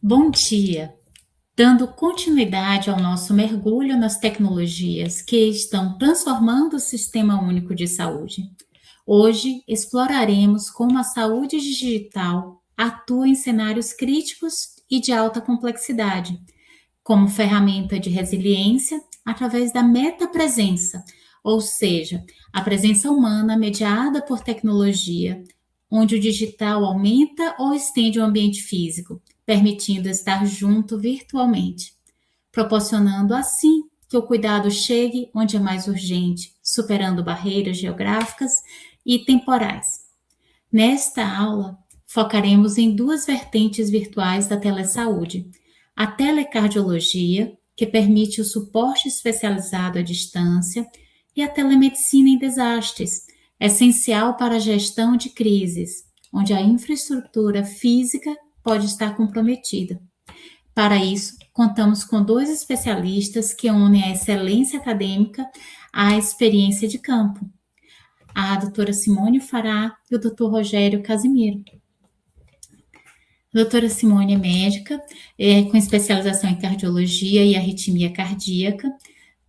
Bom dia! Dando continuidade ao nosso mergulho nas tecnologias que estão transformando o Sistema Único de Saúde. Hoje exploraremos como a saúde digital atua em cenários críticos e de alta complexidade, como ferramenta de resiliência através da metapresença, ou seja, a presença humana mediada por tecnologia, onde o digital aumenta ou estende o ambiente físico, permitindo estar junto virtualmente, proporcionando assim que o cuidado chegue onde é mais urgente, superando barreiras geográficas e temporais. Nesta aula, focaremos em duas vertentes virtuais da telesaúde: a telecardiologia, que permite o suporte especializado à distância, e a telemedicina em desastres, essencial para a gestão de crises, onde a infraestrutura física pode estar comprometida. Para isso, contamos com dois especialistas que unem a excelência acadêmica à experiência de campo: a doutora Simone Fará e o doutor Rogério Casimiro. A doutora Simone é médica, com especialização em cardiologia e arritmia cardíaca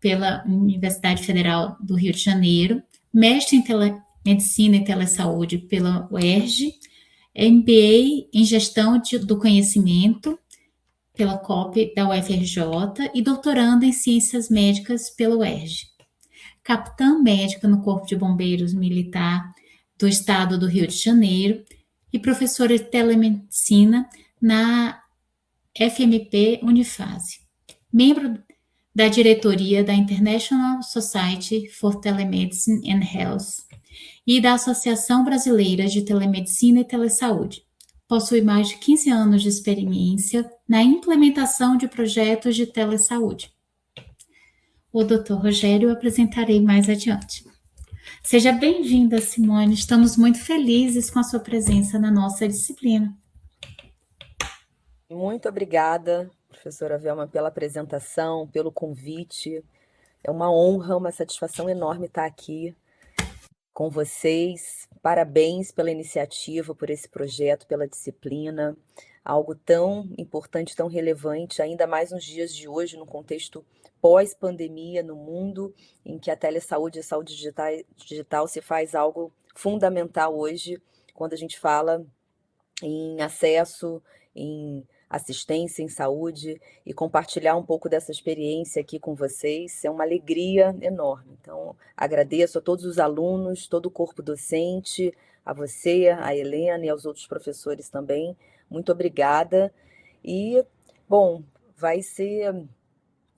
pela Universidade Federal do Rio de Janeiro, mestre em telemedicina e telesaúde pela UERJ, MBA em gestão do conhecimento pela COP da UFRJ e doutoranda em ciências médicas pela UERJ. Capitã médica no Corpo de Bombeiros Militar do Estado do Rio de Janeiro e professora de telemedicina na FMP Unifase. Membro da diretoria da International Society for Telemedicine and Health e da Associação Brasileira de Telemedicina e Telesaúde. Possui mais de 15 anos de experiência na implementação de projetos de telesaúde. O Dr. Rogério eu apresentarei mais adiante. Seja bem-vinda, Simone. Estamos muito felizes com a sua presença na nossa disciplina. Muito obrigada, professora Velma, pela apresentação, pelo convite. É uma honra, uma satisfação enorme estar aqui com vocês. Parabéns pela iniciativa, por esse projeto, pela disciplina. Algo tão importante, tão relevante, ainda mais nos dias de hoje, no contexto pós-pandemia no mundo, em que a telesaúde e a saúde digital se faz algo fundamental hoje, quando a gente fala em acesso, em assistência em saúde, e compartilhar um pouco dessa experiência aqui com vocês é uma alegria enorme. Então, agradeço a todos os alunos, todo o corpo docente, a você, a Helena e aos outros professores também. Muito obrigada. E, bom, vai ser,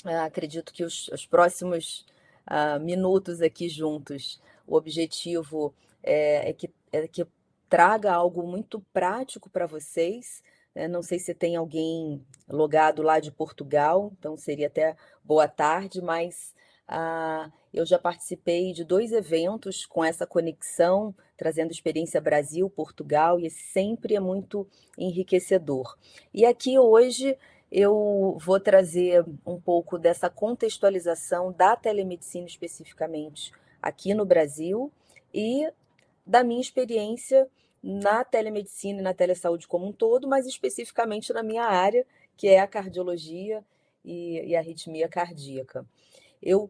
acredito que os próximos minutos aqui juntos, o objetivo é que traga algo muito prático para vocês. Não sei se tem alguém logado lá de Portugal, então seria até boa tarde, mas eu já participei de 2 eventos com essa conexão, trazendo experiência Brasil-Portugal, e sempre é muito enriquecedor. E aqui hoje eu vou trazer um pouco dessa contextualização da telemedicina especificamente aqui no Brasil e da minha experiência na telemedicina e na telesaúde como um todo, mas especificamente na minha área, que é a cardiologia e a arritmia cardíaca.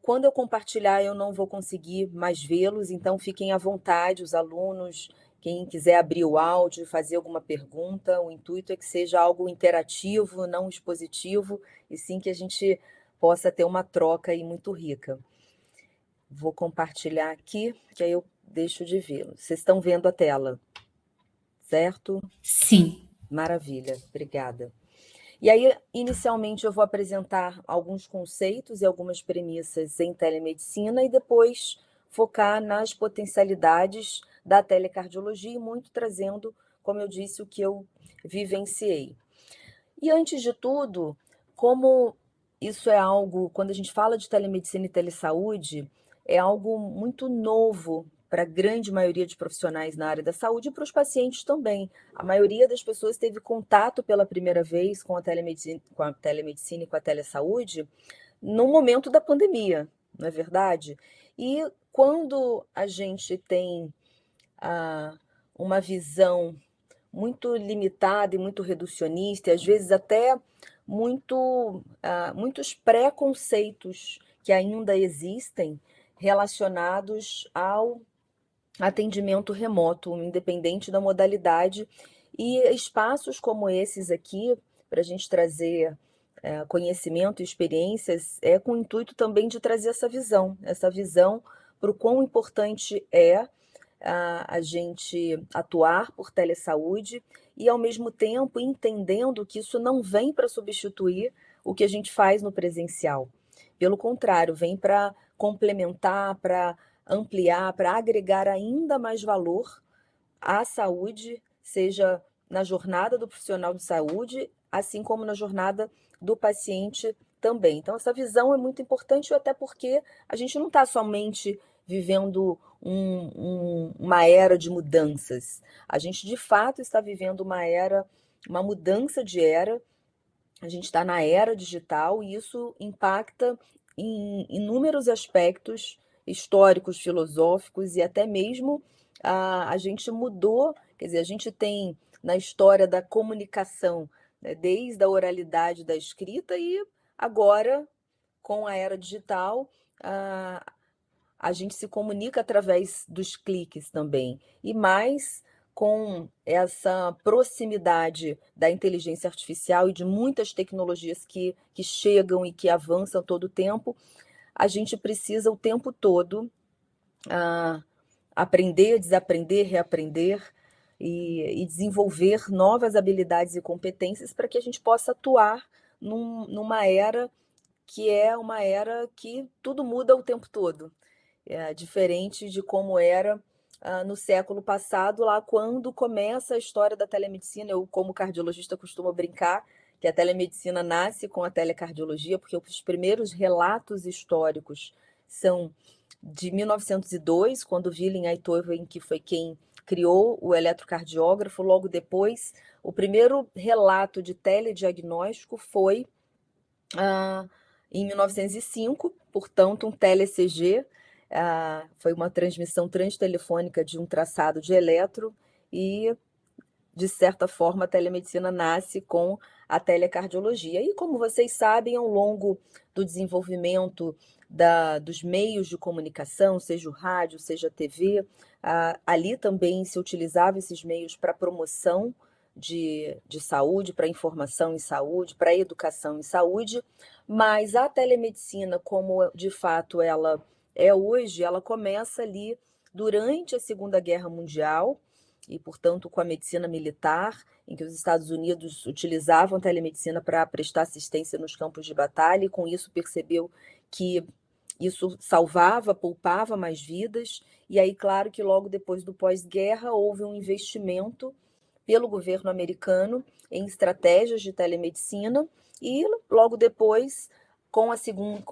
Quando eu compartilhar, eu não vou conseguir mais vê-los, então fiquem à vontade, os alunos, quem quiser abrir o áudio, fazer alguma pergunta. O intuito é que seja algo interativo, não expositivo, e sim que a gente possa ter uma troca aí muito rica. Vou compartilhar aqui, que aí eu deixo de vê-lo. Vocês estão vendo a tela, certo? Sim. Maravilha, obrigada. E aí, inicialmente, eu vou apresentar alguns conceitos e algumas premissas em telemedicina e depois focar nas potencialidades da telecardiologia e muito trazendo, como eu disse, o que eu vivenciei. E antes de tudo, como isso é algo, quando a gente fala de telemedicina e telesaúde, é algo muito novo para a grande maioria de profissionais na área da saúde e para os pacientes também. A maioria das pessoas teve contato pela primeira vez com a telemedicina e com a telesaúde no momento da pandemia, não é verdade? E quando a gente tem uma visão muito limitada e muito reducionista, e às vezes até muitos preconceitos que ainda existem relacionados ao atendimento remoto, independente da modalidade, e espaços como esses aqui, para a gente trazer conhecimento e experiências, é com o intuito também de trazer essa visão para o quão importante é a gente atuar por telesaúde e, ao mesmo tempo, entendendo que isso não vem para substituir o que a gente faz no presencial. Pelo contrário, vem para complementar, para ampliar, para agregar ainda mais valor à saúde, seja na jornada do profissional de saúde, assim como na jornada do paciente também. Então, essa visão é muito importante, até porque a gente não está somente vivendo uma era de mudanças. A gente, de fato, está vivendo uma mudança de era. A gente está na era digital e isso impacta em inúmeros aspectos históricos, filosóficos e até mesmo a gente mudou, quer dizer, a gente tem na história da comunicação, né, desde a oralidade da escrita e agora, com a era digital, a, a gente se comunica através dos cliques também. E mais com essa proximidade da inteligência artificial e de muitas tecnologias que chegam e que avançam todo o tempo, a gente precisa o tempo todo aprender, desaprender, reaprender e desenvolver novas habilidades e competências para que a gente possa atuar numa era que é uma era que tudo muda o tempo todo. Diferente de como era no século passado, lá quando começa a história da telemedicina. Eu, como cardiologista, costumo brincar que a telemedicina nasce com a telecardiologia, porque os primeiros relatos históricos são de 1902, quando Willem Einthoven, que foi quem criou o eletrocardiógrafo. Logo depois, o primeiro relato de telediagnóstico foi em 1905, portanto, um tele-ECG. Foi uma transmissão transtelefônica de um traçado de eletro e, de certa forma, a telemedicina nasce com a telecardiologia. E, como vocês sabem, ao longo do desenvolvimento dos meios de comunicação, seja o rádio, seja a TV, ali também se utilizava esses meios para promoção de saúde, para informação em saúde, para educação em saúde, mas a telemedicina, como de fato ela é hoje, ela começa ali durante a Segunda Guerra Mundial e, portanto, com a medicina militar, em que os Estados Unidos utilizavam a telemedicina para prestar assistência nos campos de batalha, e com isso percebeu que isso salvava, poupava mais vidas. E aí, claro que logo depois do pós-guerra houve um investimento pelo governo americano em estratégias de telemedicina e logo depois, com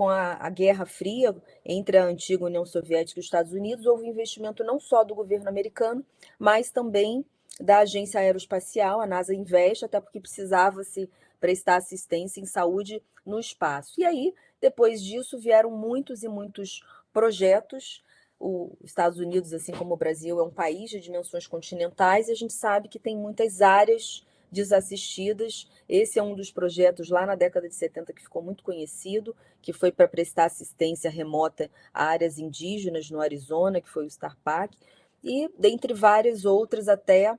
a Guerra Fria entre a antiga União Soviética e os Estados Unidos, houve investimento não só do governo americano, mas também da Agência Aeroespacial. A NASA investe, até porque precisava se prestar assistência em saúde no espaço. E aí, depois disso, vieram muitos e muitos projetos. Os Estados Unidos, assim como o Brasil, é um país de dimensões continentais e a gente sabe que tem muitas áreas desassistidas. Esse é um dos projetos lá na década de 70 que ficou muito conhecido, que foi para prestar assistência remota a áreas indígenas no Arizona, que foi o StarPac, e dentre várias outras até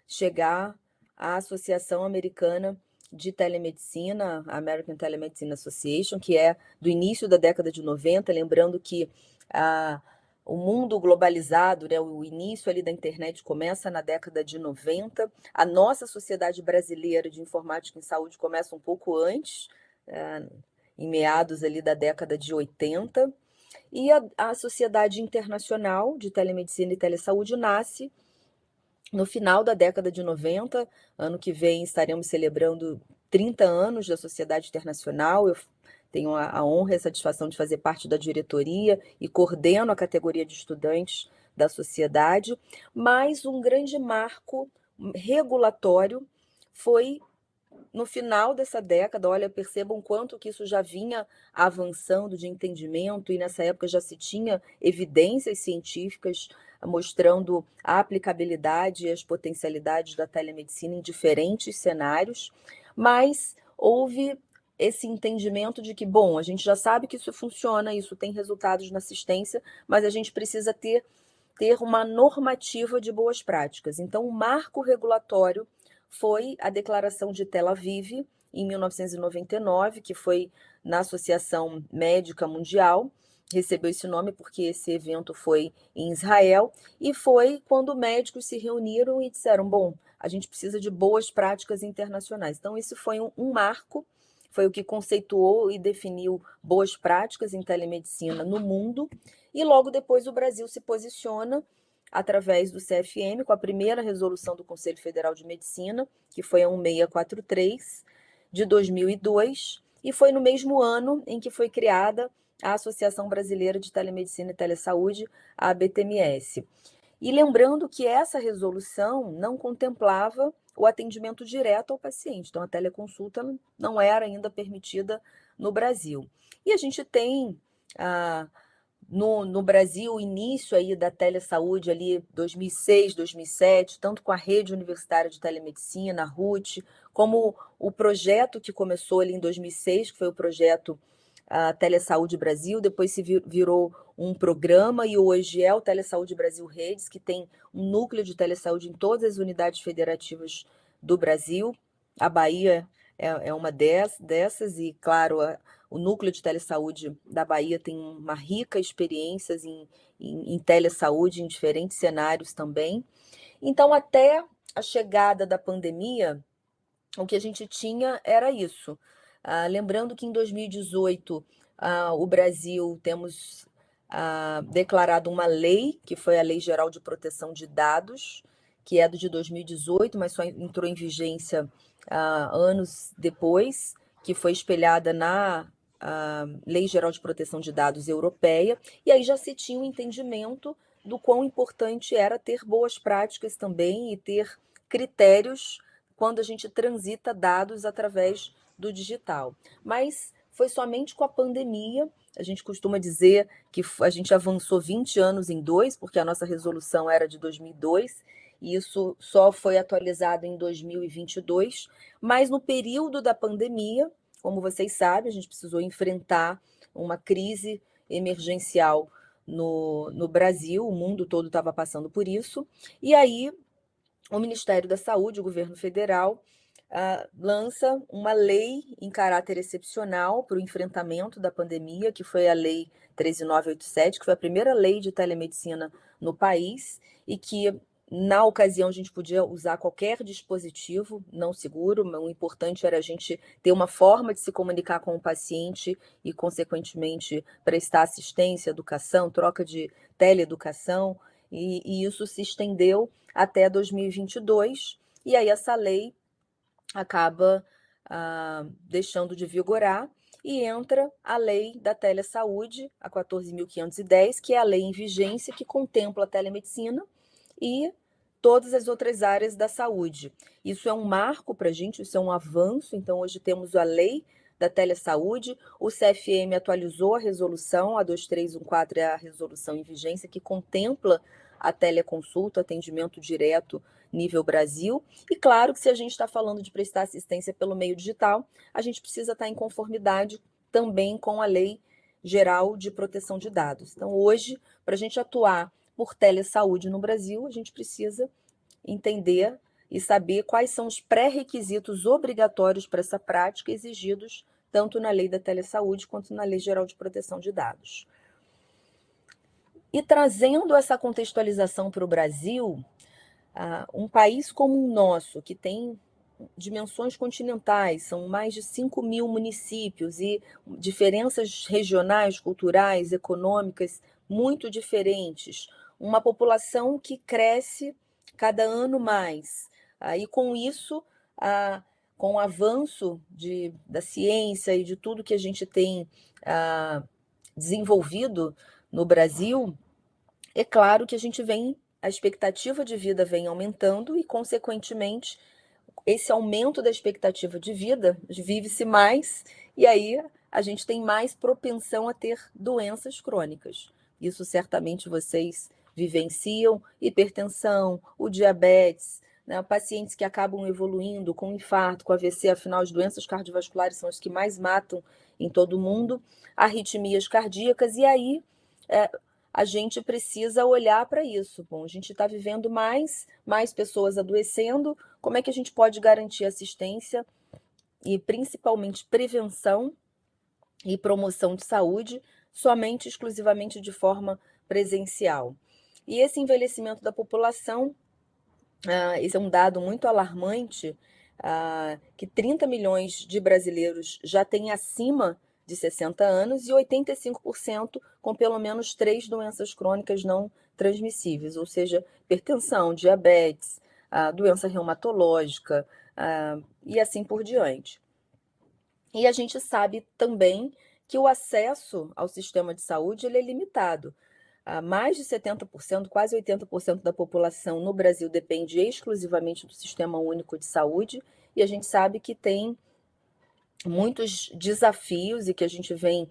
chegar à Associação Americana de Telemedicina, a American Telemedicine Association, que é do início da década de 90, lembrando que o mundo globalizado, né, o início ali da internet começa na década de 90. A nossa Sociedade Brasileira de Informática em Saúde começa um pouco antes, em meados ali da década de 80. E a Sociedade Internacional de Telemedicina e Telesaúde nasce no final da década de 90. Ano que vem estaremos celebrando 30 anos da Sociedade Internacional. Eu tenho a honra e a satisfação de fazer parte da diretoria e coordeno a categoria de estudantes da sociedade. Mas um grande marco regulatório foi no final dessa década, olha, percebam quanto que isso já vinha avançando de entendimento, e nessa época já se tinha evidências científicas mostrando a aplicabilidade e as potencialidades da telemedicina em diferentes cenários, mas houve esse entendimento de que, bom, a gente já sabe que isso funciona, isso tem resultados na assistência, mas a gente precisa ter uma normativa de boas práticas. Então, o marco regulatório foi a Declaração de Tel Aviv, em 1999, que foi na Associação Médica Mundial, recebeu esse nome porque esse evento foi em Israel, e foi quando médicos se reuniram e disseram, bom, a gente precisa de boas práticas internacionais. Então, isso foi um marco, foi o que conceituou e definiu boas práticas em telemedicina no mundo, e logo depois o Brasil se posiciona através do CFM, com a primeira resolução do Conselho Federal de Medicina, que foi a 1643, de 2002, e foi no mesmo ano em que foi criada a Associação Brasileira de Telemedicina e Telesaúde, a ABTMS. E lembrando que essa resolução não contemplava o atendimento direto ao paciente, então a teleconsulta não era ainda permitida no Brasil. E a gente tem no Brasil o início aí da telesaúde ali 2006, 2007, tanto com a Rede Universitária de Telemedicina, a RUT, como o projeto que começou ali em 2006, que foi o projeto Telesaúde Brasil, depois se virou um programa, e hoje é o Telesaúde Brasil Redes, que tem um núcleo de telesaúde em todas as unidades federativas do Brasil. A Bahia é uma dessas, e claro, o núcleo de telesaúde da Bahia tem uma rica experiência em telesaúde, em diferentes cenários também. Então, até a chegada da pandemia, o que a gente tinha era isso. Lembrando que em 2018, o Brasil temos declarado uma lei, que foi a Lei Geral de Proteção de Dados, que é do de 2018, mas só entrou em vigência anos depois, que foi espelhada na Lei Geral de Proteção de Dados europeia, e aí já se tinha um entendimento do quão importante era ter boas práticas também e ter critérios quando a gente transita dados através do digital. Mas foi somente com a pandemia, a gente costuma dizer que a gente avançou 20 anos em dois, porque a nossa resolução era de 2002, e isso só foi atualizado em 2022, mas no período da pandemia, como vocês sabem, a gente precisou enfrentar uma crise emergencial no Brasil, o mundo todo estava passando por isso, e aí o Ministério da Saúde, o governo federal, lança uma lei em caráter excepcional para o enfrentamento da pandemia, que foi a Lei 13.987, que foi a primeira lei de telemedicina no país, e que, na ocasião, a gente podia usar qualquer dispositivo não seguro, mas o importante era a gente ter uma forma de se comunicar com o paciente e, consequentemente, prestar assistência, educação, troca de teleeducação, e isso se estendeu até 2022, e aí essa lei acaba deixando de vigorar, e entra a lei da telesaúde, a 14.510, que é a lei em vigência que contempla a telemedicina e todas as outras áreas da saúde. Isso é um marco para a gente, isso é um avanço. Então, hoje temos a lei da telesaúde, o CFM atualizou a resolução, a 2314 é a resolução em vigência, que contempla a teleconsulta, atendimento direto nível Brasil. E claro que se a gente está falando de prestar assistência pelo meio digital, a gente precisa estar em conformidade também com a Lei Geral de Proteção de Dados. Então, hoje, para a gente atuar por telesaúde no Brasil, a gente precisa entender e saber quais são os pré-requisitos obrigatórios para essa prática exigidos tanto na Lei da Telesaúde quanto na Lei Geral de Proteção de Dados. E trazendo essa contextualização para o Brasil, um país como o nosso, que tem dimensões continentais, são mais de 5.000 municípios e diferenças regionais, culturais, econômicas muito diferentes, uma população que cresce cada ano mais. E com isso, com o avanço da ciência e de tudo que a gente tem desenvolvido no Brasil, é claro que a expectativa de vida vem aumentando e, consequentemente, esse aumento da expectativa de vida, vive-se mais, e aí a gente tem mais propensão a ter doenças crônicas. Isso certamente vocês vivenciam, hipertensão, o diabetes, né, pacientes que acabam evoluindo com infarto, com AVC, afinal as doenças cardiovasculares são as que mais matam em todo o mundo, arritmias cardíacas, e aí a gente precisa olhar para isso. Bom, a gente está vivendo mais pessoas adoecendo, como é que a gente pode garantir assistência e principalmente prevenção e promoção de saúde somente, exclusivamente de forma presencial? E esse envelhecimento da população, esse é um dado muito alarmante, que 30 milhões de brasileiros já têm acima de 60 anos e 85% com pelo menos 3 doenças crônicas não transmissíveis, ou seja, hipertensão, diabetes, doença reumatológica, e assim por diante. E a gente sabe também que o acesso ao sistema de saúde ele é limitado. Mais de 70%, quase 80% da população no Brasil depende exclusivamente do Sistema Único de Saúde, e a gente sabe que tem muitos desafios e que a gente vem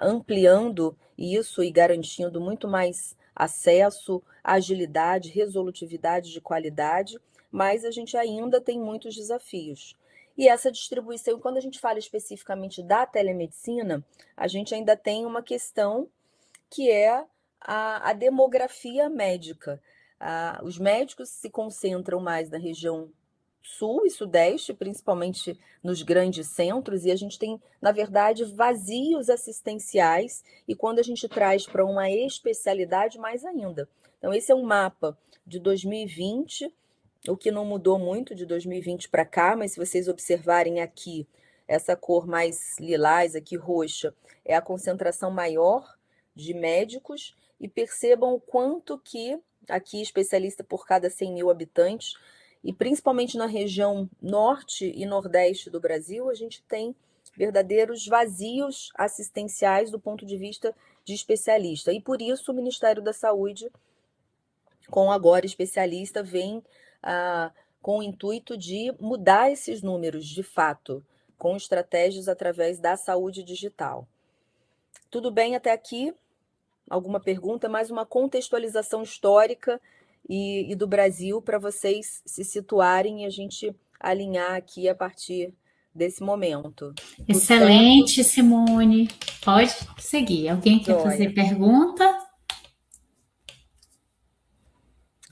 ampliando isso e garantindo muito mais acesso, agilidade, resolutividade de qualidade, mas a gente ainda tem muitos desafios. E essa distribuição, quando a gente fala especificamente da telemedicina, a gente ainda tem uma questão que é a demografia médica. Os médicos se concentram mais na região sul e sudeste, principalmente nos grandes centros, e a gente tem, na verdade, vazios assistenciais, e quando a gente traz para uma especialidade, mais ainda. Então, esse é um mapa de 2020, o que não mudou muito de 2020 para cá, mas se vocês observarem aqui, essa cor mais lilás, aqui roxa, é a concentração maior de médicos, e percebam o quanto que, aqui especialista por cada 100 mil habitantes, e principalmente na região norte e nordeste do Brasil, a gente tem verdadeiros vazios assistenciais do ponto de vista de especialista. E por isso o Ministério da Saúde, com agora especialista, vem com o intuito de mudar esses números de fato, com estratégias através da saúde digital. Tudo bem até aqui? Alguma pergunta? Mais uma contextualização histórica e do Brasil para vocês se situarem e a gente alinhar aqui a partir desse momento. Excelente, Simone. Pode seguir. Alguém quer fazer pergunta?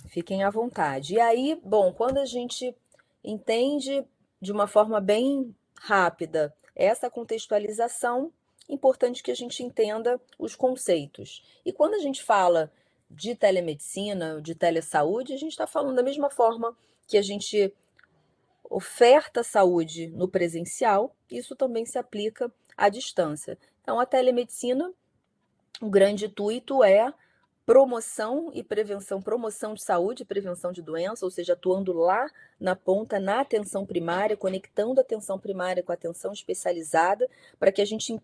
Fiquem à vontade. E aí, bom, quando a gente entende de uma forma bem rápida essa contextualização, importante que a gente entenda os conceitos. E quando a gente fala de telemedicina, de telesaúde, a gente está falando da mesma forma que a gente oferta saúde no presencial, isso também se aplica à distância. Então, a telemedicina, o grande intuito é promoção e prevenção, promoção de saúde e prevenção de doença, ou seja, atuando lá na ponta, na atenção primária, conectando a atenção primária com a atenção especializada, para que a gente,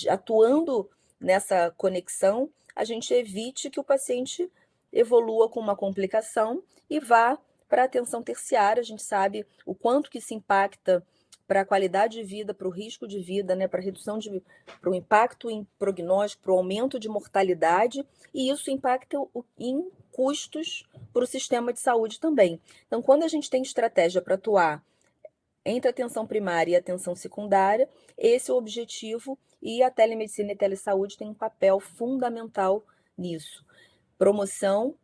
atuando nessa conexão, a gente evite que o paciente evolua com uma complicação e vá para a atenção terciária. A gente sabe o quanto que se impacta para a qualidade de vida, para o risco de vida, né, para a redução para o impacto em prognóstico, para o aumento de mortalidade, e isso impacta em custos para o sistema de saúde também. Então, quando a gente tem estratégia para atuar entre a atenção primária e a atenção secundária, esse é o objetivo, e a telemedicina e a telesaúde têm um papel fundamental nisso. Promoção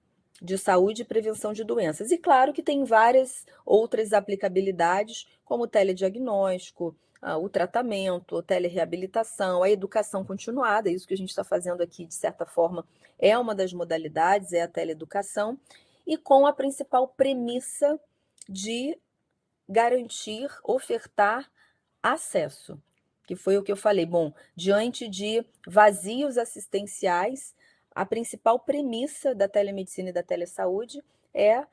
de saúde e prevenção de doenças. E claro que tem várias outras aplicabilidades, como o telediagnóstico, o tratamento, a telereabilitação, a educação continuada, isso que a gente está fazendo aqui, de certa forma, é uma das modalidades, é a teleeducação, e com a principal premissa de garantir, ofertar acesso, que foi o que eu falei. Bom, diante de vazios assistenciais, a principal premissa da telemedicina e da telesaúde é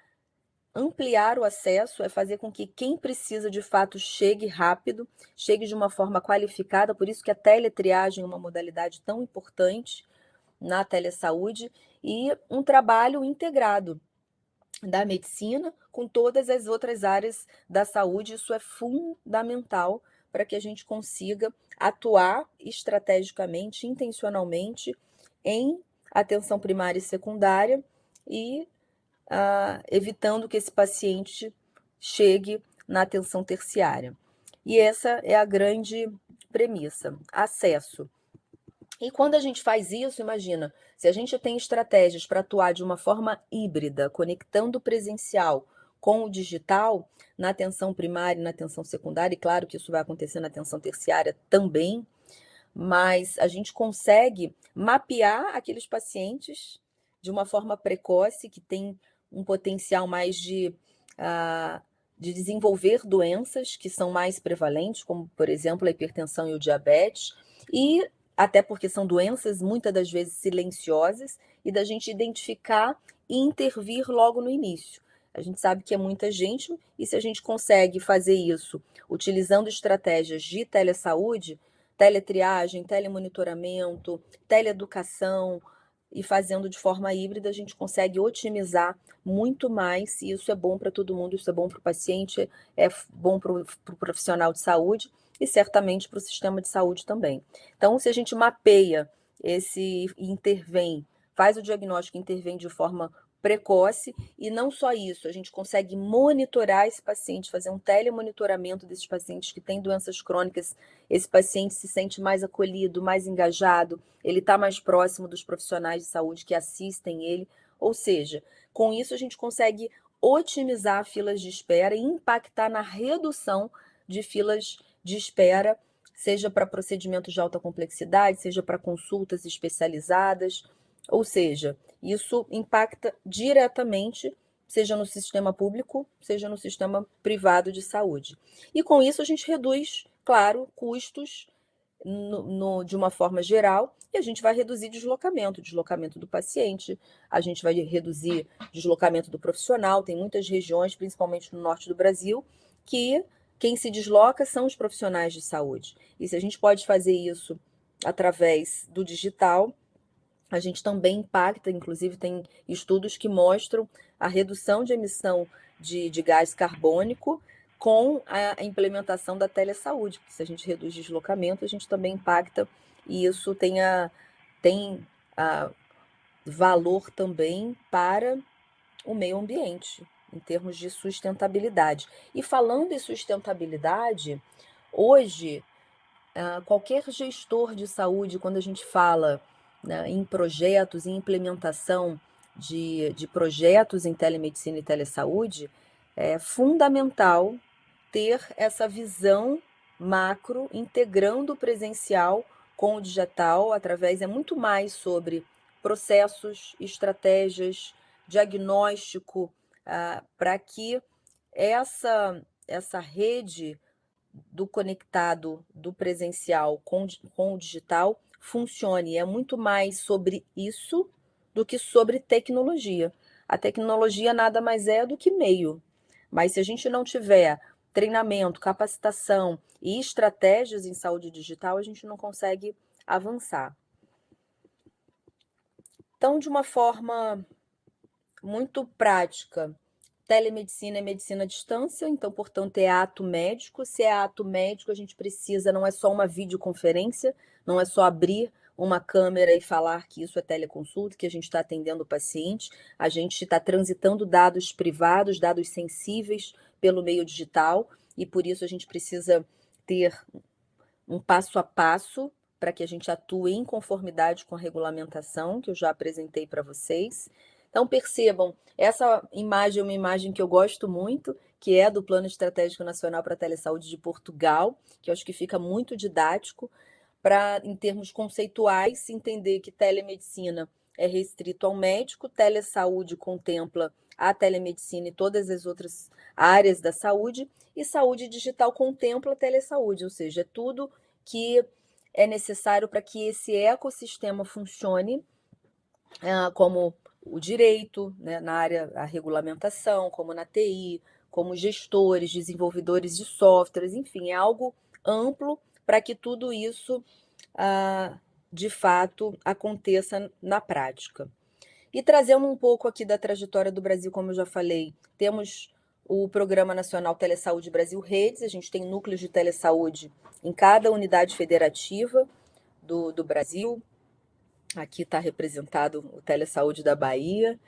ampliar o acesso, é fazer com que quem precisa de fato chegue rápido, chegue de uma forma qualificada, por isso que a teletriagem é uma modalidade tão importante na telesaúde, e um trabalho integrado da medicina com todas as outras áreas da saúde. Isso é fundamental para que a gente consiga atuar estrategicamente, intencionalmente em atenção primária e secundária e evitando que esse paciente chegue na atenção terciária. E essa é a grande premissa: acesso. E quando a gente faz isso, imagina, se a gente tem estratégias para atuar de uma forma híbrida, conectando o presencial com o digital, na atenção primária e na atenção secundária, e claro que isso vai acontecer na atenção terciária também, mas a gente consegue mapear aqueles pacientes de uma forma precoce, que tem um potencial mais de desenvolver doenças que são mais prevalentes, como, por exemplo, a hipertensão e o diabetes, e até porque são doenças muitas das vezes silenciosas, e da gente identificar e intervir logo no início. A gente sabe que é muita gente, e se a gente consegue fazer isso utilizando estratégias de telesaúde, teletriagem, telemonitoramento, teleeducação, e fazendo de forma híbrida, a gente consegue otimizar muito mais, e isso é bom para todo mundo, isso é bom para o paciente, é bom para o profissional de saúde e certamente para o sistema de saúde também. Então, se a gente mapeia esse intervém, faz o diagnóstico, intervém de forma precoce, e não só isso, a gente consegue monitorar esse paciente, fazer um telemonitoramento desses pacientes que têm doenças crônicas. Esse paciente se sente mais acolhido, mais engajado, ele está mais próximo dos profissionais de saúde que assistem ele, ou seja, com isso a gente consegue otimizar filas de espera e impactar na redução de filas de espera, seja para procedimentos de alta complexidade, seja para consultas especializadas, ou seja, isso impacta diretamente, seja no sistema público, seja no sistema privado de saúde. E com isso a gente reduz, claro, custos de uma forma geral, e a gente vai reduzir deslocamento do paciente, a gente vai reduzir deslocamento do profissional. Tem muitas regiões, principalmente no norte do Brasil, que quem se desloca são os profissionais de saúde. E se a gente pode fazer isso através do digital, a gente também impacta, inclusive tem estudos que mostram a redução de emissão de gás carbônico com a implementação da telesaúde, porque se a gente reduz deslocamento, a gente também impacta, e isso tem valor também para o meio ambiente, em termos de sustentabilidade. E falando em sustentabilidade, hoje, qualquer gestor de saúde, quando a gente fala, né, em projetos, em implementação de projetos em telemedicina e telesaúde, é fundamental ter essa visão macro, integrando o presencial com o digital, através, é muito mais sobre processos, estratégias, diagnóstico, para que essa rede do conectado, do presencial com o digital funcione. É muito mais sobre isso do que sobre tecnologia. A tecnologia nada mais é do que meio, mas se a gente não tiver treinamento, capacitação e estratégias em saúde digital, a gente não consegue avançar. Então, de uma forma muito prática, telemedicina é medicina à distância, então, portanto, é ato médico. Se é ato médico, a gente precisa, não é só uma videoconferência, não é só abrir uma câmera e falar que isso é teleconsulta, que a gente está atendendo o paciente, a gente está transitando dados privados, dados sensíveis pelo meio digital, e por isso a gente precisa ter um passo a passo para que a gente atue em conformidade com a regulamentação que eu já apresentei para vocês. Então, percebam, essa imagem é uma imagem que eu gosto muito, que é do Plano Estratégico Nacional para a Telesaúde de Portugal, que eu acho que fica muito didático para, em termos conceituais, entender que telemedicina é restrito ao médico, telesaúde contempla a telemedicina e todas as outras áreas da saúde, e saúde digital contempla a telesaúde, ou seja, é tudo que é necessário para que esse ecossistema funcione, como o direito, né, na área da regulamentação, como na TI, como gestores, desenvolvedores de softwares, enfim, é algo amplo para que tudo isso, de fato, aconteça na prática. E trazendo um pouco aqui da trajetória do Brasil, como eu já falei, temos o Programa Nacional Telesaúde Brasil Redes, a gente tem núcleos de telesaúde em cada unidade federativa do Brasil. Aqui está representado o Telesaúde da Bahia.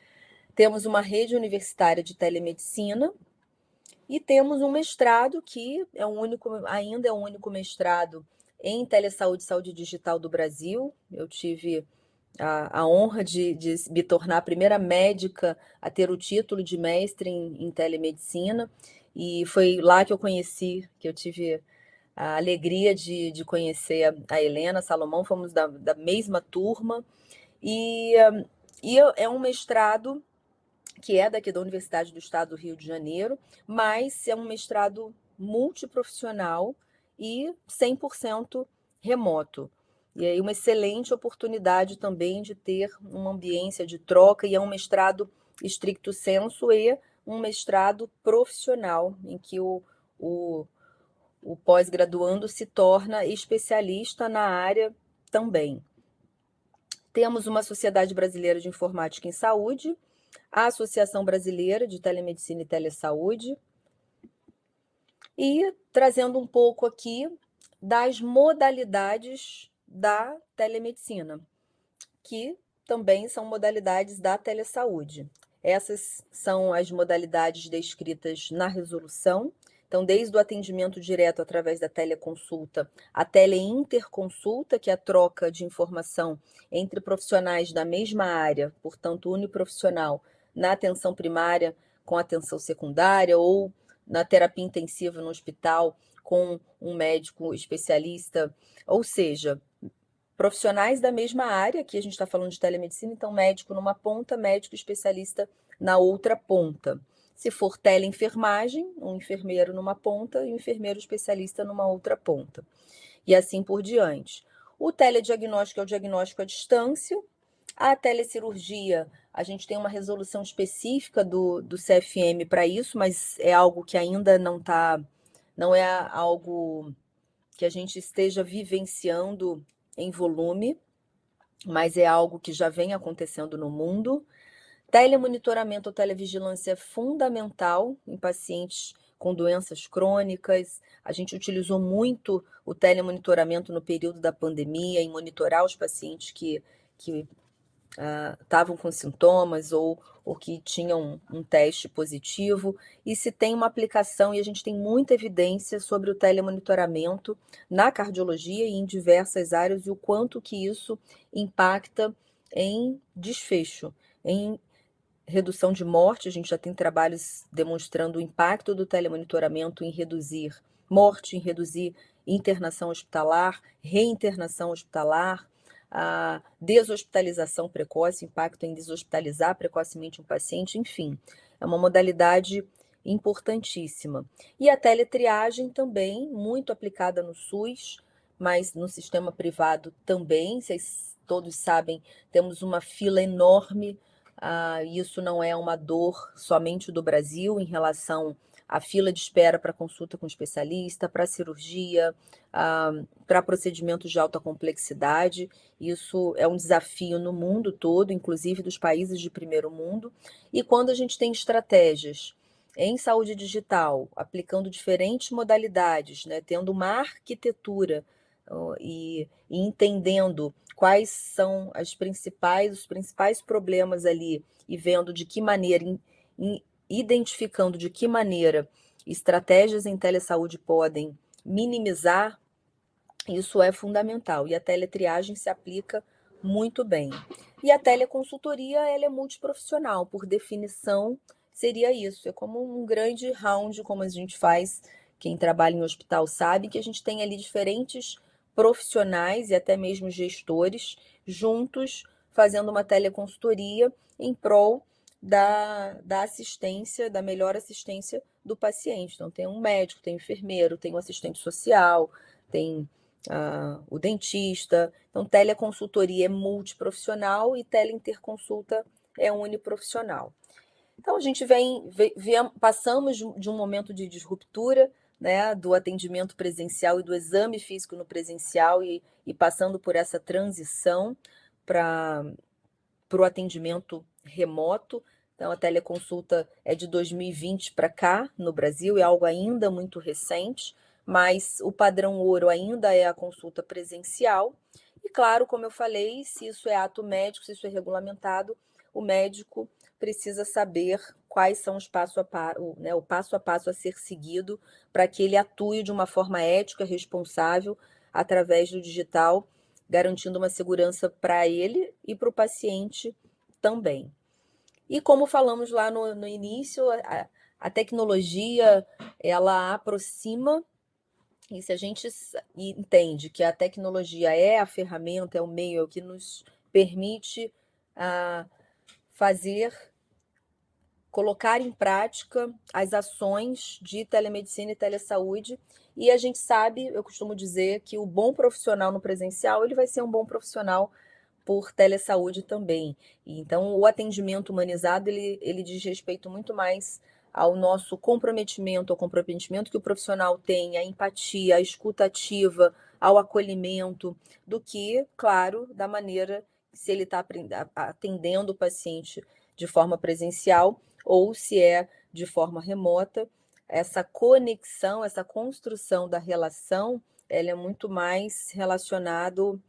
Temos uma rede universitária de telemedicina e temos um mestrado que é ainda é o único mestrado em telesaúde e saúde digital do Brasil. Eu tive a honra de me tornar a primeira médica a ter o título de mestre em telemedicina, e foi lá que eu tive a alegria de conhecer a Helena Salomão, fomos da mesma turma, e, e é um mestrado que é daqui da Universidade do Estado do Rio de Janeiro, mas é um mestrado multiprofissional e 100% remoto. E aí uma excelente oportunidade também de ter uma ambiência de troca, e é um mestrado stricto sensu e um mestrado profissional, em que o pós-graduando se torna especialista na área também. Temos uma Sociedade Brasileira de Informática em Saúde, a Associação Brasileira de Telemedicina e Telesaúde, e trazendo um pouco aqui das modalidades da telemedicina, que também são modalidades da telesaúde. Essas são as modalidades descritas na resolução. Então, desde o atendimento direto através da teleconsulta, a teleinterconsulta, que é a troca de informação entre profissionais da mesma área, portanto, uniprofissional, na atenção primária com atenção secundária, ou na terapia intensiva no hospital com um médico especialista, ou seja, profissionais da mesma área, aqui a gente está falando de telemedicina, então médico numa ponta, médico especialista na outra ponta. Se for teleenfermagem, um enfermeiro numa ponta e um enfermeiro especialista numa outra ponta. E assim por diante. O telediagnóstico é o diagnóstico à distância. A telecirurgia, a gente tem uma resolução específica do CFM para isso, mas é algo que ainda não é algo que a gente esteja vivenciando em volume, mas é algo que já vem acontecendo no mundo. Telemonitoramento ou televigilância é fundamental em pacientes com doenças crônicas. A gente utilizou muito o telemonitoramento no período da pandemia, em monitorar os pacientes que estavam com sintomas ou que tinham um teste positivo, e se tem uma aplicação, e a gente tem muita evidência sobre o telemonitoramento na cardiologia e em diversas áreas, e o quanto que isso impacta em desfecho, em redução de morte. A gente já tem trabalhos demonstrando o impacto do telemonitoramento em reduzir morte, em reduzir internação hospitalar, reinternação hospitalar, a deshospitalização precoce, impacto em deshospitalizar precocemente um paciente, enfim, é uma modalidade importantíssima. E a teletriagem também, muito aplicada no SUS, mas no sistema privado também, vocês todos sabem, temos uma fila enorme. Isso não é uma dor somente do Brasil em relação à fila de espera para consulta com especialista, para cirurgia, para procedimentos de alta complexidade. Isso é um desafio no mundo todo, inclusive dos países de primeiro mundo. E quando a gente tem estratégias em saúde digital, aplicando diferentes modalidades, né, tendo uma arquitetura e entendendo quais são os principais problemas ali, e vendo de que maneira, identificando de que maneira estratégias em telesaúde podem minimizar, isso é fundamental. E a teletriagem se aplica muito bem. E a teleconsultoria, ela é multiprofissional, por definição seria isso. É como um grande round, como a gente faz, quem trabalha em hospital sabe, que a gente tem ali diferentes profissionais e até mesmo gestores juntos fazendo uma teleconsultoria em prol da assistência, da melhor assistência do paciente. Então, tem um médico, tem um enfermeiro, tem um assistente social, tem o dentista. Então, teleconsultoria é multiprofissional e teleinterconsulta é uniprofissional. Então, a gente passamos de um momento de disruptura, né, do atendimento presencial e do exame físico no presencial, e passando por essa transição para o atendimento remoto. Então, a teleconsulta é de 2020 para cá, no Brasil, é algo ainda muito recente, mas o padrão ouro ainda é a consulta presencial. E, claro, como eu falei, se isso é ato médico, se isso é regulamentado, o médico precisa saber quais são os o passo a passo a ser seguido para que ele atue de uma forma ética, responsável, através do digital, garantindo uma segurança para ele e para o paciente também. E como falamos lá no início, a tecnologia, ela aproxima, e se a gente entende que a tecnologia é a ferramenta, é o meio, é o que nos permite colocar em prática as ações de telemedicina e telesaúde, e a gente sabe, eu costumo dizer, que o bom profissional no presencial, ele vai ser um bom profissional por telesaúde também. Então, o atendimento humanizado, ele diz respeito muito mais ao nosso comprometimento, ao comprometimento que o profissional tem, à empatia, à escuta ativa, ao acolhimento, do que, claro, da maneira se ele está atendendo o paciente de forma presencial ou se é de forma remota. Essa conexão, essa construção da relação, ela é muito mais relacionado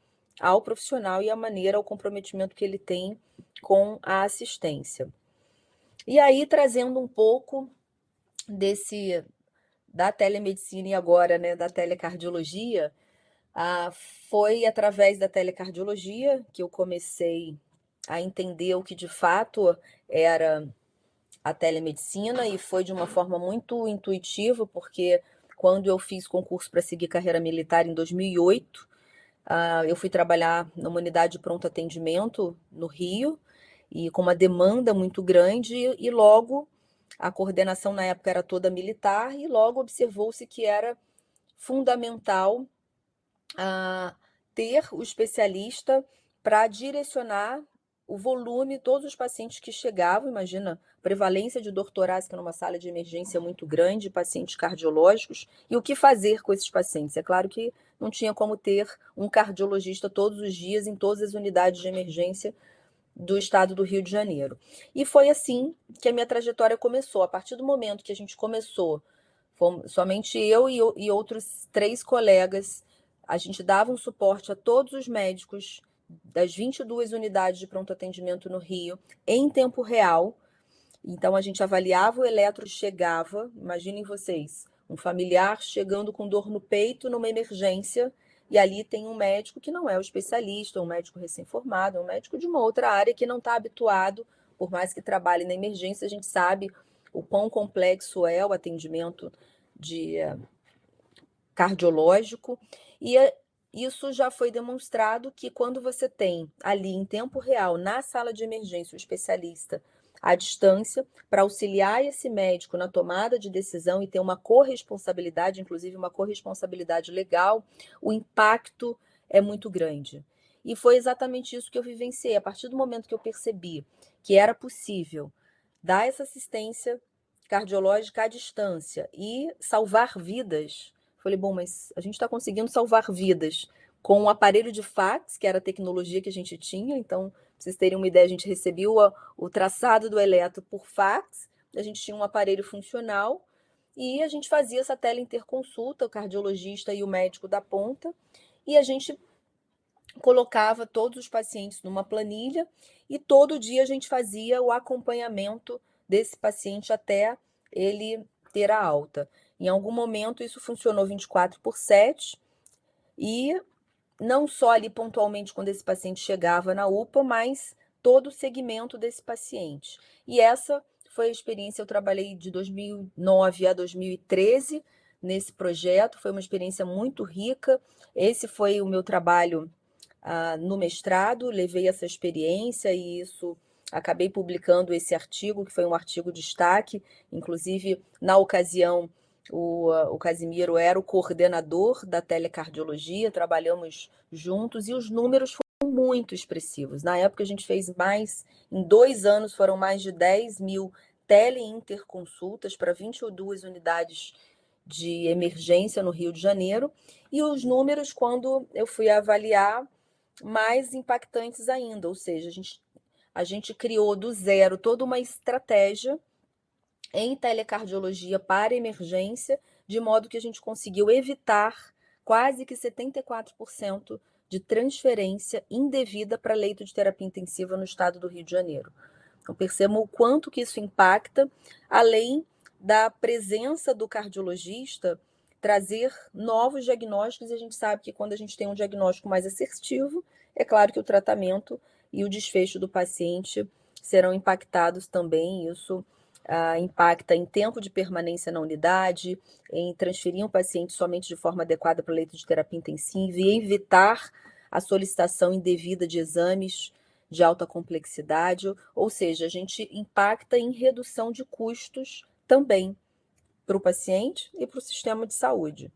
ao profissional e à maneira, ao comprometimento que ele tem com a assistência. E aí, trazendo um pouco da telemedicina e agora, né, da telecardiologia, foi através da telecardiologia que eu comecei a entender o que de fato era a telemedicina, e foi de uma forma muito intuitiva, porque quando eu fiz concurso para seguir carreira militar em 2008, eu fui trabalhar numa unidade de pronto atendimento no Rio, e com uma demanda muito grande, e logo a coordenação na época era toda militar, e logo observou-se que era fundamental ter o especialista para direcionar o volume, todos os pacientes que chegavam. Imagina, prevalência de dor torácica numa sala de emergência muito grande, pacientes cardiológicos, e o que fazer com esses pacientes? É claro que não tinha como ter um cardiologista todos os dias em todas as unidades de emergência do estado do Rio de Janeiro. E foi assim que a minha trajetória começou. A partir do momento que a gente começou, somente eu e outros 3 colegas, a gente dava um suporte a todos os médicos das 22 unidades de pronto atendimento no Rio, em tempo real. Então, a gente avaliava o eletro, chegava, imaginem vocês, um familiar chegando com dor no peito numa emergência, e ali tem um médico que não é o especialista, um médico recém-formado, um médico de uma outra área que não está habituado, por mais que trabalhe na emergência, a gente sabe o quão complexo é o atendimento cardiológico, e isso já foi demonstrado que quando você tem ali em tempo real, na sala de emergência, o especialista à distância, para auxiliar esse médico na tomada de decisão e ter uma corresponsabilidade, inclusive uma corresponsabilidade legal, o impacto é muito grande. E foi exatamente isso que eu vivenciei. A partir do momento que eu percebi que era possível dar essa assistência cardiológica à distância e salvar vidas, falei, bom, mas a gente está conseguindo salvar vidas com um aparelho de fax, que era a tecnologia que a gente tinha. Então, para vocês terem uma ideia, a gente recebia o traçado do eletro por fax, a gente tinha um aparelho funcional e a gente fazia essa teleinterconsulta, o cardiologista e o médico da ponta, e a gente colocava todos os pacientes numa planilha e todo dia a gente fazia o acompanhamento desse paciente até ele ter a alta. Em algum momento isso funcionou 24/7, e não só ali pontualmente quando esse paciente chegava na UPA, mas todo o segmento desse paciente. E essa foi a experiência. Eu trabalhei de 2009 a 2013 nesse projeto, foi uma experiência muito rica. Esse foi o meu trabalho no mestrado, levei essa experiência e isso acabei publicando esse artigo, que foi um artigo de destaque. Inclusive, na ocasião, o Casimiro era o coordenador da telecardiologia, trabalhamos juntos e os números foram muito expressivos. Na época, a gente fez em 2 anos, foram mais de 10.000 teleinterconsultas para 22 unidades de emergência no Rio de Janeiro, e os números, quando eu fui avaliar, mais impactantes ainda, ou seja, a gente criou do zero toda uma estratégia em telecardiologia para emergência, de modo que a gente conseguiu evitar quase que 74% de transferência indevida para leito de terapia intensiva no estado do Rio de Janeiro. Então, percebam o quanto que isso impacta, além da presença do cardiologista trazer novos diagnósticos, e a gente sabe que quando a gente tem um diagnóstico mais assertivo, é claro que o tratamento e o desfecho do paciente serão impactados também. Isso impacta em tempo de permanência na unidade, em transferir um paciente somente de forma adequada para o leito de terapia intensiva e evitar a solicitação indevida de exames de alta complexidade, ou seja, a gente impacta em redução de custos também para o paciente e para o sistema de saúde.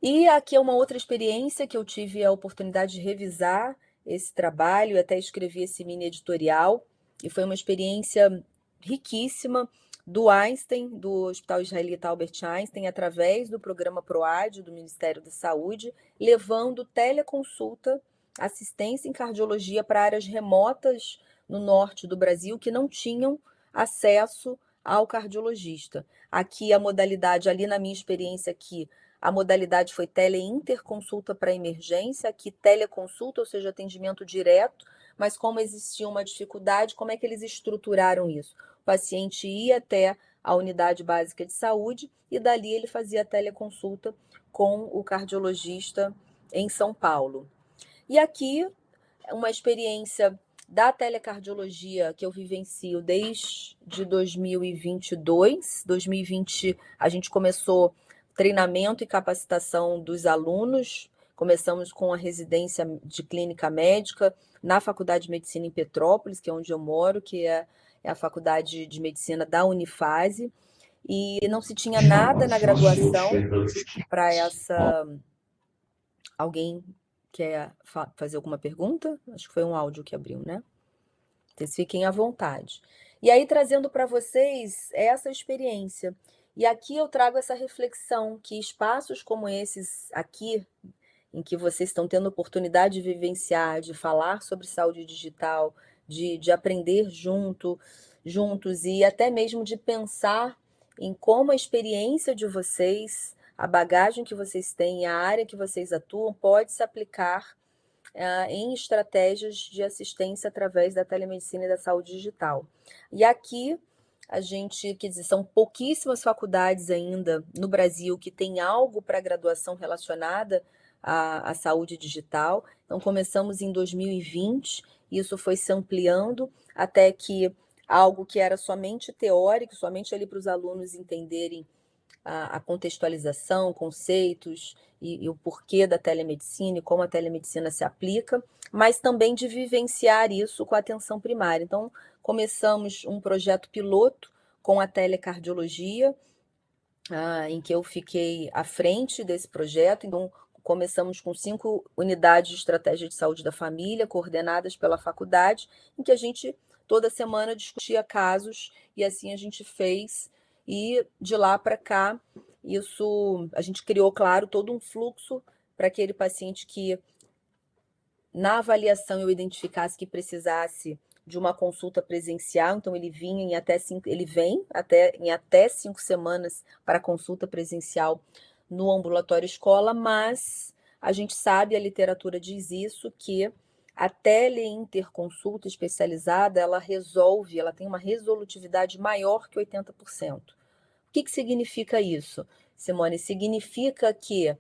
E aqui é uma outra experiência que eu tive a oportunidade de revisar esse trabalho, até escrevi esse mini editorial, e foi uma experiência riquíssima do Einstein, do Hospital Israelita Albert Einstein, através do programa PROAD do Ministério da Saúde, levando teleconsulta, assistência em cardiologia para áreas remotas no norte do Brasil que não tinham acesso ao cardiologista. Aqui a modalidade, ali na minha experiência aqui, a modalidade foi teleinterconsulta para emergência, aqui teleconsulta, ou seja, atendimento direto, mas como existia uma dificuldade, como é que eles estruturaram isso? O paciente ia até a unidade básica de saúde e dali ele fazia a teleconsulta com o cardiologista em São Paulo. E aqui, uma experiência da telecardiologia que eu vivencio desde 2022. 2020 a gente começou treinamento e capacitação dos alunos. Começamos com a residência de clínica médica na Faculdade de Medicina em Petrópolis, que é onde eu moro, que é a Faculdade de Medicina da Unifase, e não se tinha nada na graduação para essa... Alguém quer fazer alguma pergunta? Acho que foi um áudio que abriu, né? Vocês fiquem à vontade. E aí, trazendo para vocês essa experiência. E aqui eu trago essa reflexão, que espaços como esses aqui, em que vocês estão tendo oportunidade de vivenciar, de falar sobre saúde digital, de aprender juntos e até mesmo de pensar em como a experiência de vocês, a bagagem que vocês têm, a área que vocês atuam, pode se aplicar em estratégias de assistência através da telemedicina e da saúde digital. E aqui a gente, quer dizer, são pouquíssimas faculdades ainda no Brasil que tem algo para graduação relacionada à saúde digital. Então, começamos em 2020, isso foi se ampliando até que algo que era somente teórico, somente ali para os alunos entenderem a contextualização, conceitos e o porquê da telemedicina e como a telemedicina se aplica, mas também de vivenciar isso com a atenção primária. Então, começamos um projeto piloto com a telecardiologia, em que eu fiquei à frente desse projeto. Então, começamos com 5 unidades de estratégia de saúde da família, coordenadas pela faculdade, em que a gente toda semana discutia casos, e assim a gente fez. E de lá para cá, isso a gente criou, claro, todo um fluxo para aquele paciente que, na avaliação, eu identificasse que precisasse de uma consulta presencial. Então, ele vem em até 5 semanas para consulta presencial no ambulatório escola, mas a gente sabe, a literatura diz isso, que a teleinterconsulta especializada, ela tem uma resolutividade maior que 80%. O que significa isso, Simone? Significa que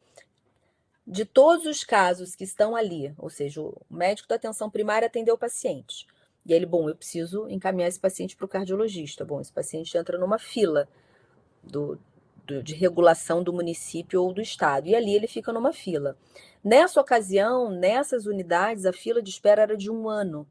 de todos os casos que estão ali, ou seja, o médico da atenção primária atendeu o paciente, e ele, eu preciso encaminhar esse paciente para o cardiologista. Esse paciente entra numa fila de regulação do município ou do estado, e ali ele fica numa fila. Nessa ocasião, nessas unidades, a fila de espera era de 1 ano.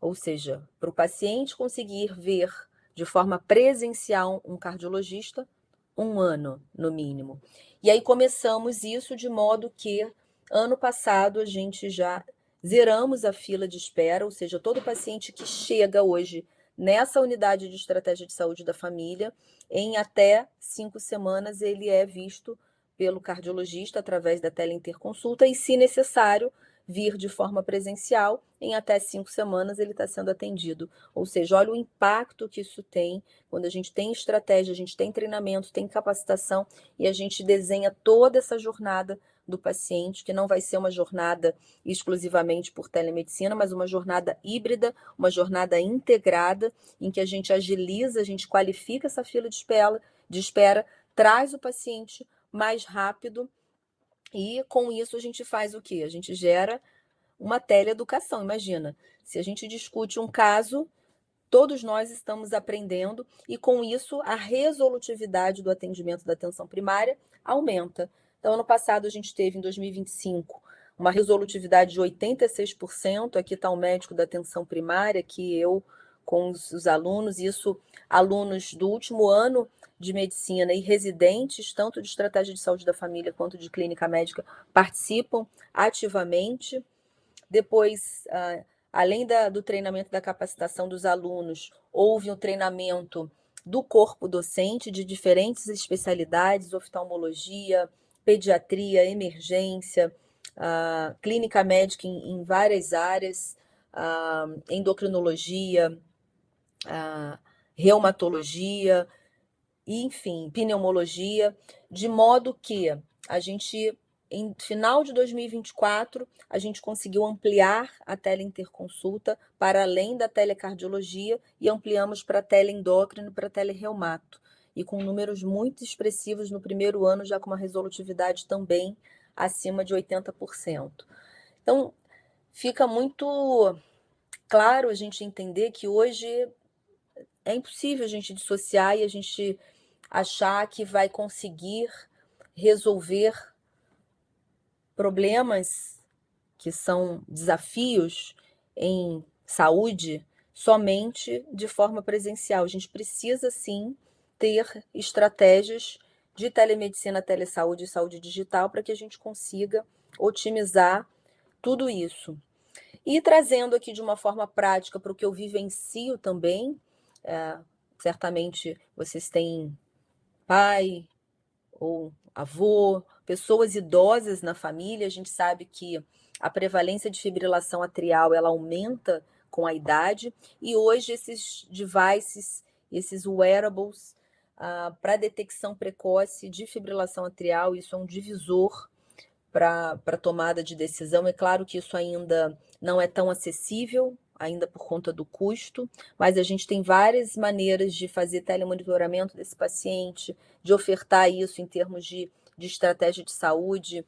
Ou seja, para o paciente conseguir ver de forma presencial um cardiologista, 1 ano, no mínimo. E aí começamos isso de modo que, ano passado, a gente já zeramos a fila de espera, ou seja, todo paciente que chega hoje nessa unidade de estratégia de saúde da família, em até 5 semanas, ele é visto pelo cardiologista através da teleinterconsulta e, se necessário, vir de forma presencial, em até 5 semanas ele está sendo atendido. Ou seja, olha o impacto que isso tem quando a gente tem estratégia, a gente tem treinamento, tem capacitação e a gente desenha toda essa jornada do paciente, que não vai ser uma jornada exclusivamente por telemedicina, mas uma jornada híbrida, uma jornada integrada, em que a gente agiliza, a gente qualifica essa fila de espera, traz o paciente mais rápido e com isso a gente faz o quê? A gente gera uma teleeducação. Imagina, se a gente discute um caso, todos nós estamos aprendendo e com isso a resolutividade do atendimento da atenção primária aumenta. Então, ano passado a gente teve, em 2025, uma resolutividade de 86%. Aqui está o médico da atenção primária, que eu com os alunos, isso alunos do último ano de medicina e residentes, tanto de estratégia de saúde da família quanto de clínica médica, participam ativamente. Depois, além do treinamento da capacitação dos alunos, houve um treinamento do corpo docente de diferentes especialidades, oftalmologia, pediatria, emergência, clínica médica em várias áreas, endocrinologia, reumatologia, enfim, pneumologia, de modo que a gente, em final de 2024, a gente conseguiu ampliar a teleinterconsulta para além da telecardiologia e ampliamos para teleendócrino e para telereumato, e com números muito expressivos no primeiro ano, já com uma resolutividade também acima de 80%. Então, fica muito claro a gente entender que hoje é impossível a gente dissociar e a gente achar que vai conseguir resolver problemas que são desafios em saúde somente de forma presencial. A gente precisa, sim, ter estratégias de telemedicina, telesaúde e saúde digital para que a gente consiga otimizar tudo isso. E trazendo aqui de uma forma prática para o que eu vivencio também, certamente vocês têm pai ou avô, pessoas idosas na família. A gente sabe que a prevalência de fibrilação atrial ela aumenta com a idade, e hoje esses devices, esses wearables, para detecção precoce de fibrilação atrial, isso é um divisor para tomada de decisão. É claro que isso ainda não é tão acessível, ainda por conta do custo, mas a gente tem várias maneiras de fazer telemonitoramento desse paciente, de ofertar isso em termos de estratégia de saúde,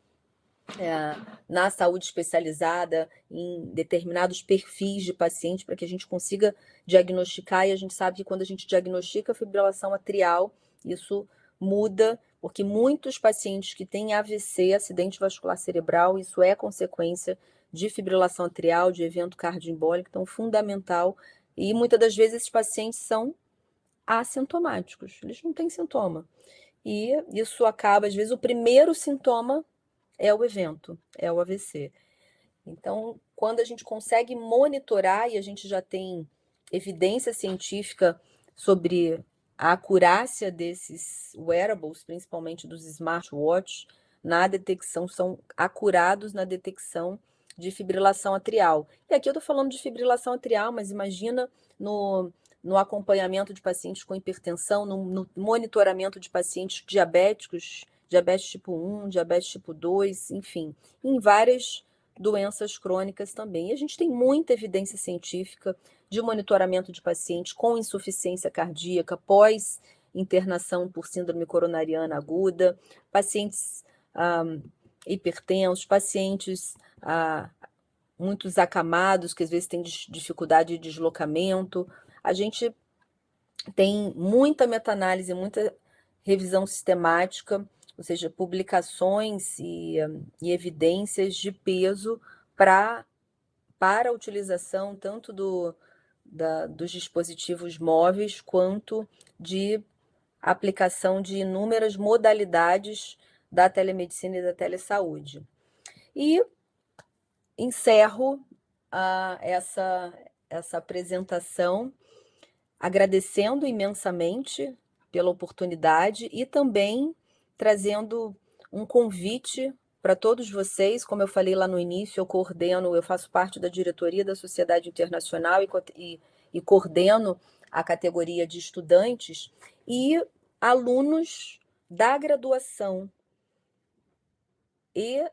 na saúde especializada, em determinados perfis de paciente, para que a gente consiga diagnosticar, e a gente sabe que quando a gente diagnostica a fibrilação atrial, isso muda, porque muitos pacientes que têm AVC, acidente vascular cerebral, isso é consequência de fibrilação atrial, de evento cardioembólico, então fundamental, e muitas das vezes esses pacientes são assintomáticos, eles não têm sintoma, e isso acaba, às vezes, o primeiro sintoma é o evento, é o AVC. Então, quando a gente consegue monitorar, e a gente já tem evidência científica sobre a acurácia desses wearables, principalmente dos smartwatches, na detecção, são acurados na detecção de fibrilação atrial. E aqui eu estou falando de fibrilação atrial, mas imagina no acompanhamento de pacientes com hipertensão, no monitoramento de pacientes diabéticos, diabetes tipo 1, diabetes tipo 2, enfim, em várias doenças crônicas também. E a gente tem muita evidência científica de monitoramento de pacientes com insuficiência cardíaca pós internação por síndrome coronariana aguda, pacientes hipertensos, pacientes muitos acamados, que às vezes têm dificuldade de deslocamento. A gente tem muita meta-análise, muita revisão sistemática, ou seja, publicações e evidências de peso para a utilização tanto dos dispositivos móveis quanto de aplicação de inúmeras modalidades da telemedicina e da telesaúde. E encerro essa apresentação agradecendo imensamente pela oportunidade e também trazendo um convite para todos vocês. Como eu falei lá no início, eu faço parte da diretoria da Sociedade Internacional e coordeno a categoria de estudantes e alunos da graduação e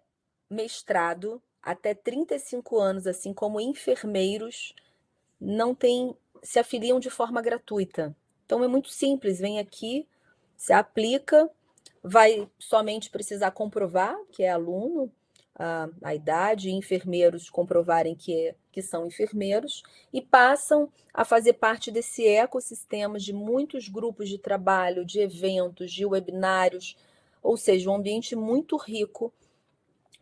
mestrado até 35 anos, assim como enfermeiros, se afiliam de forma gratuita. Então é muito simples, vem aqui, se aplica, vai somente precisar comprovar que é aluno, a idade, e enfermeiros comprovarem que são enfermeiros, e passam a fazer parte desse ecossistema de muitos grupos de trabalho, de eventos, de webinários, ou seja, um ambiente muito rico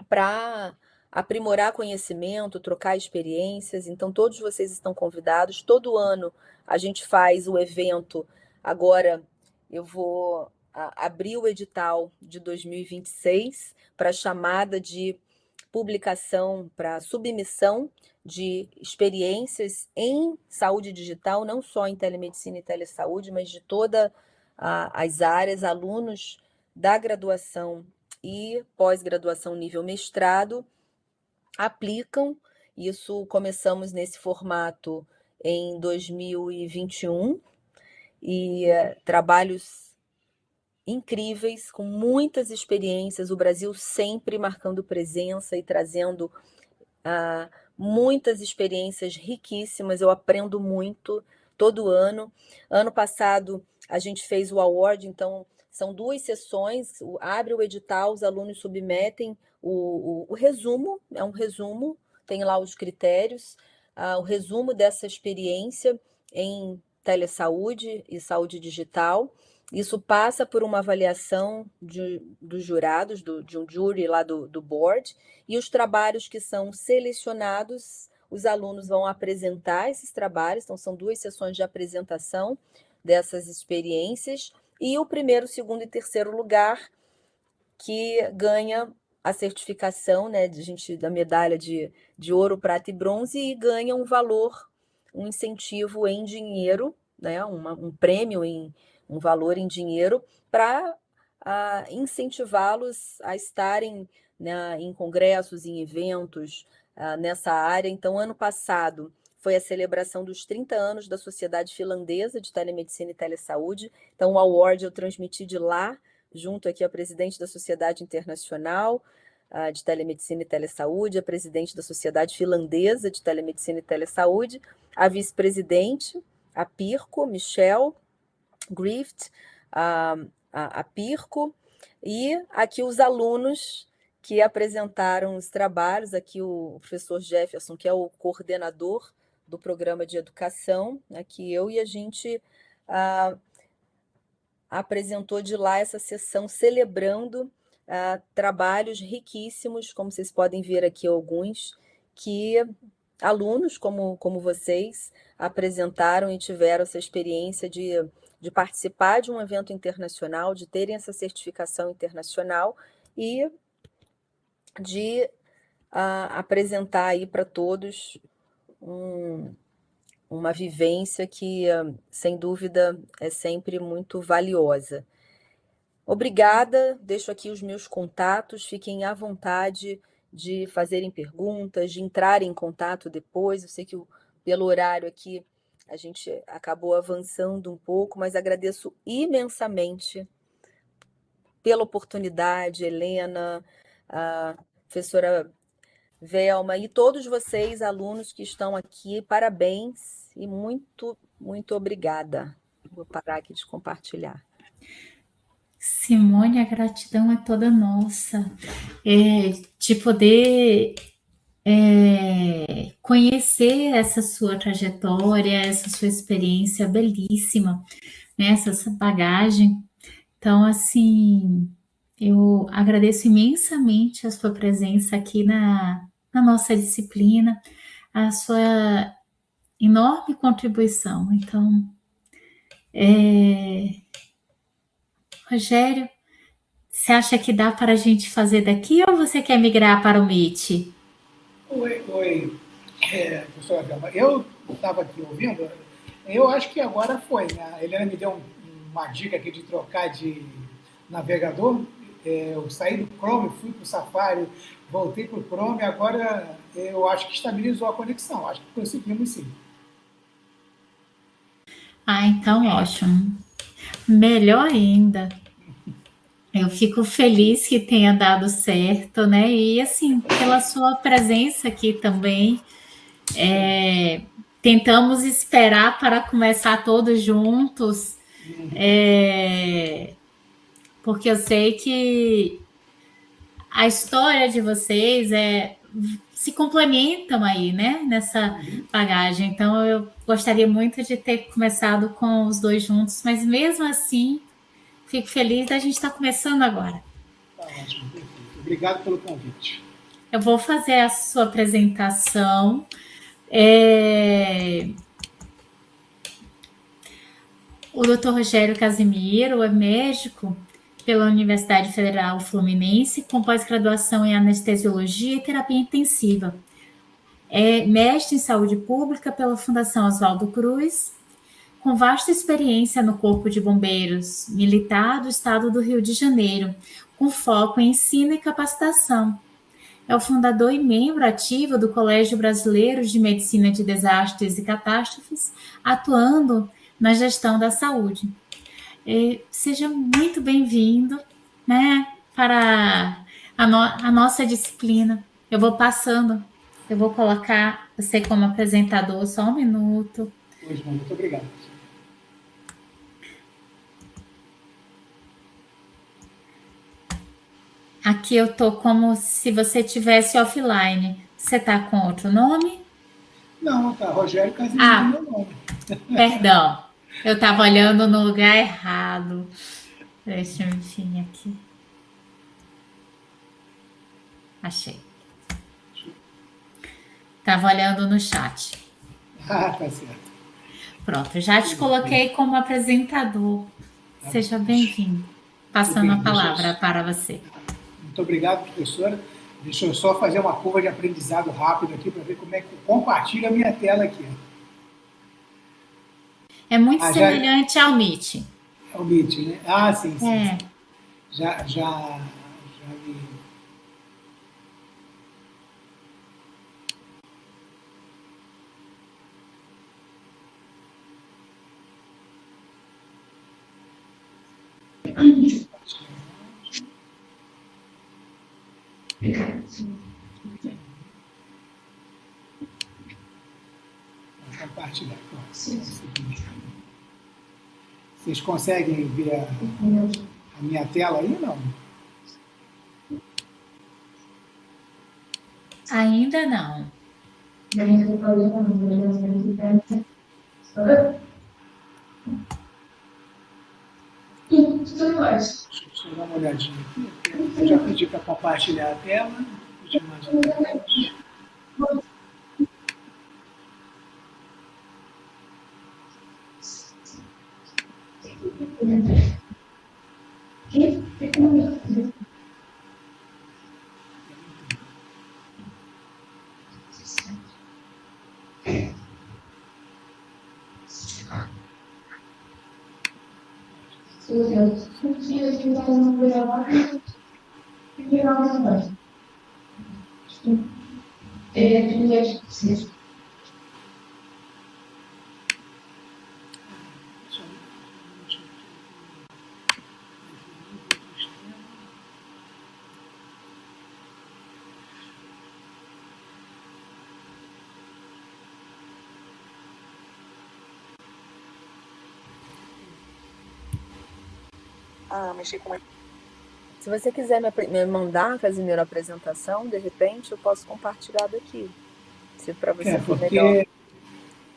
para aprimorar conhecimento, trocar experiências. Então, todos vocês estão convidados. Todo ano a gente faz o evento. Agora eu vou abrir o edital de 2026 para chamada de publicação, para submissão de experiências em saúde digital, não só em telemedicina e telesaúde, mas de todas as áreas, alunos da graduação e pós-graduação nível mestrado aplicam. Isso começamos nesse formato em 2021 e trabalhos incríveis, com muitas experiências, o Brasil sempre marcando presença e trazendo muitas experiências riquíssimas. Eu aprendo muito todo ano. Ano passado a gente fez o award, então são 2 sessões, abre o edital, os alunos submetem o resumo, é um resumo, tem lá os critérios, o resumo dessa experiência em telesaúde e saúde digital. Isso passa por uma avaliação dos jurados, de um júri lá do board, e os trabalhos que são selecionados, os alunos vão apresentar esses trabalhos, então são 2 sessões de apresentação dessas experiências, e o primeiro, segundo e terceiro lugar, que ganha a certificação, né, da medalha de ouro, prata e bronze, e ganha um valor, um incentivo em dinheiro, né, um prêmio um valor em dinheiro para incentivá-los a estarem, né, em congressos, em eventos nessa área. Então, ano passado foi a celebração dos 30 anos da Sociedade Finlandesa de Telemedicina e Telesaúde. Então, o award eu transmiti de lá, junto aqui à presidente da Sociedade Internacional de Telemedicina e Telesaúde, a presidente da Sociedade Finlandesa de Telemedicina e Telesaúde, a vice-presidente, a Pirco, Michelle Grift, a Pirco, e aqui os alunos que apresentaram os trabalhos, aqui o professor Jefferson, que é o coordenador do programa de educação, aqui eu, e a gente apresentou de lá essa sessão celebrando trabalhos riquíssimos, como vocês podem ver aqui alguns, que alunos como vocês apresentaram e tiveram essa experiência de participar de um evento internacional, de terem essa certificação internacional e de apresentar aí para todos uma vivência que, sem dúvida, é sempre muito valiosa. Obrigada, deixo aqui os meus contatos, fiquem à vontade de fazerem perguntas, de entrarem em contato depois. Eu sei que pelo horário aqui a gente acabou avançando um pouco, mas agradeço imensamente pela oportunidade, Helena, a professora Velma e todos vocês, alunos que estão aqui, parabéns e muito, muito obrigada. Vou parar aqui de compartilhar. Simone, a gratidão é toda nossa, de poder conhecer essa sua trajetória, essa sua experiência belíssima, né, essa bagagem. Então, assim, eu agradeço imensamente a sua presença aqui na nossa disciplina, a sua enorme contribuição. Então, Rogério, você acha que dá para a gente fazer daqui ou você quer migrar para o Meet? Oi, professora Velma. Eu estava aqui ouvindo, eu acho que agora foi, né? A Helena me deu uma dica aqui de trocar de navegador. Eu saí do Chrome, fui para o Safari, voltei para o Chrome, agora eu acho que estabilizou a conexão. Acho que conseguimos sim. Ah, então ótimo. Melhor ainda. Eu fico feliz que tenha dado certo, né? E assim, pela sua presença aqui também. Tentamos esperar para começar todos juntos, porque eu sei que a história de vocês se complementam aí, né? Nessa bagagem. Então eu gostaria muito de ter começado com os dois juntos, mas mesmo assim, fico feliz da gente estar começando agora. Tá ótimo, perfeito. Obrigado pelo convite. Eu vou fazer a sua apresentação. O Dr. Rogério Casimiro é médico pela Universidade Federal Fluminense, com pós-graduação em anestesiologia e terapia intensiva. É mestre em saúde pública pela Fundação Oswaldo Cruz, com vasta experiência no Corpo de Bombeiros Militar do Estado do Rio de Janeiro, com foco em ensino e capacitação. É o fundador e membro ativo do Colégio Brasileiro de Medicina de Desastres e Catástrofes, atuando na gestão da saúde. Seja muito bem-vindo, né, para a nossa disciplina. Eu vou colocar você como apresentador, só um minuto. Pois bom, muito obrigado. Aqui eu tô como se você tivesse offline. Você tá com outro nome? Não, tá, Rogério Casimiro, meu nome. Perdão. Eu estava olhando no lugar errado. Deixa eu vir aqui. Achei. Estava olhando no chat. Ah, tá certo. Pronto, já te coloquei como apresentador. Seja bem-vindo. Passando a palavra para você. Muito obrigado, professora. Deixa eu só fazer uma curva de aprendizado rápido aqui para ver como é que eu compartilho a minha tela aqui. É muito semelhante ao Meet. Ao Meet, né? Ah, sim, sim. É. Já vi. Vou compartilhar. Vocês conseguem ver a minha tela aí, não? Ainda não. Deixa eu dar uma olhadinha aqui. Eu já pedi para compartilhar a tela. Deixa eu imaginar. Mexer com... Se você quiser me mandar, Casimiro, a apresentação, de repente, eu posso compartilhar daqui. Se para você for melhor.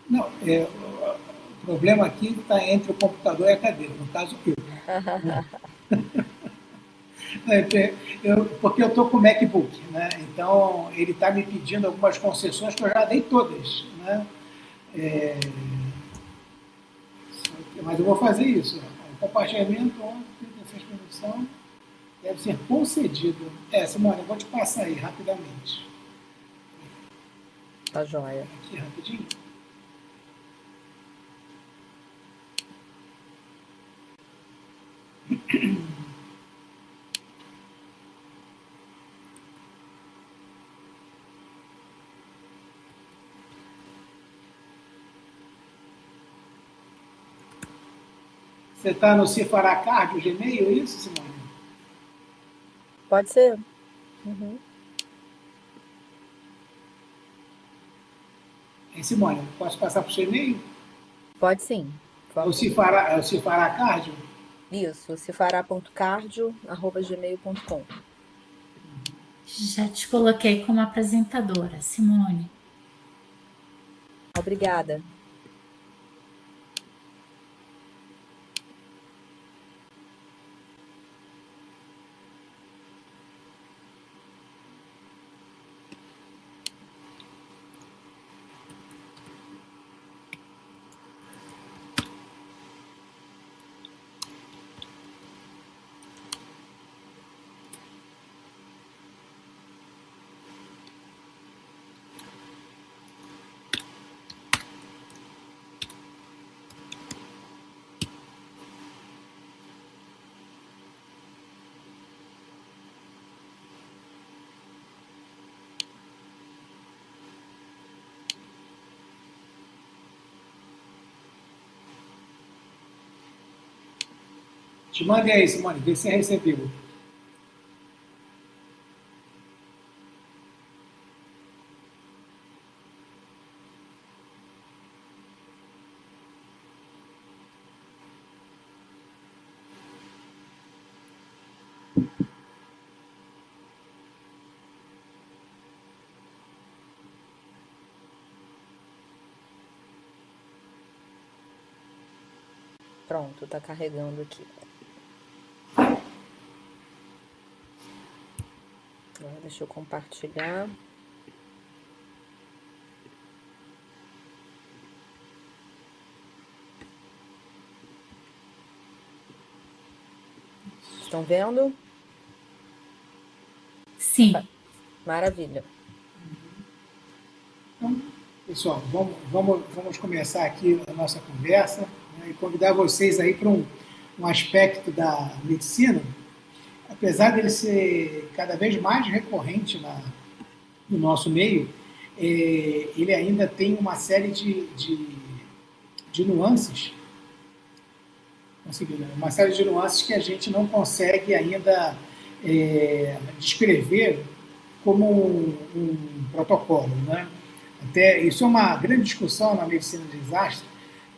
Não, o problema aqui está entre o computador e a cadeira, no caso porque eu estou com o MacBook, né? Então ele está me pedindo algumas concessões que eu já dei todas, né? Mas eu vou fazer isso. O compartilhamento, essa permissão deve ser concedido. Simone, eu vou te passar aí rapidamente. Tá joia. Aqui rapidinho. Você está no Cifaracard, o Gmail, é isso, Simone? Pode ser? Uhum. Simone, posso passar para o seu e-mail? Pode sim, por É o favor. Cifaracard? Isso, cifará.cardio@gmail.com. Já te coloquei como apresentadora, Simone. Obrigada. Te mandei aí, Simone, vê se você recebeu. Pronto, está carregando aqui. Agora deixa eu compartilhar. Estão vendo? Sim. Maravilha. Então, pessoal, vamos começar aqui a nossa conversa, né, e convidar vocês aí para um aspecto da medicina, apesar dele ser cada vez mais recorrente no nosso meio, ele ainda tem uma série de nuances, uma série de nuances que a gente não consegue ainda descrever como um protocolo, né? Até, isso é uma grande discussão na medicina de desastre,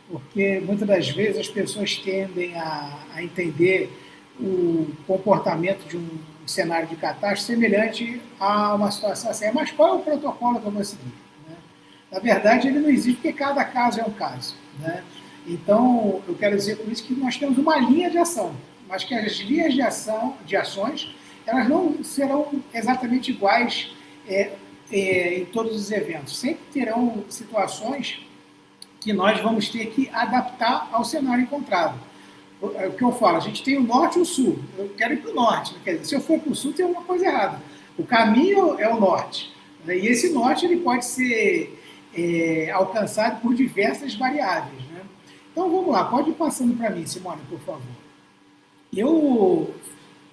porque muitas das vezes as pessoas tendem a entender o comportamento de um cenário de catástrofe semelhante a uma situação assim. Mas qual é o protocolo que eu vou seguir? Né? Na verdade, ele não existe porque cada caso é um caso. Né? Então, eu quero dizer com isso que nós temos uma linha de ação, mas que as linhas de ações, elas não serão exatamente iguais em todos os eventos. Sempre terão situações que nós vamos ter que adaptar ao cenário encontrado. O que eu falo, a gente tem o norte e o sul. Eu quero ir para o norte. Quer dizer, se eu for para o sul, tem uma coisa errada. O caminho é o norte. Né? E esse norte ele pode ser alcançado por diversas variáveis. Né? Então vamos lá, pode ir passando para mim, Simone, por favor. Eu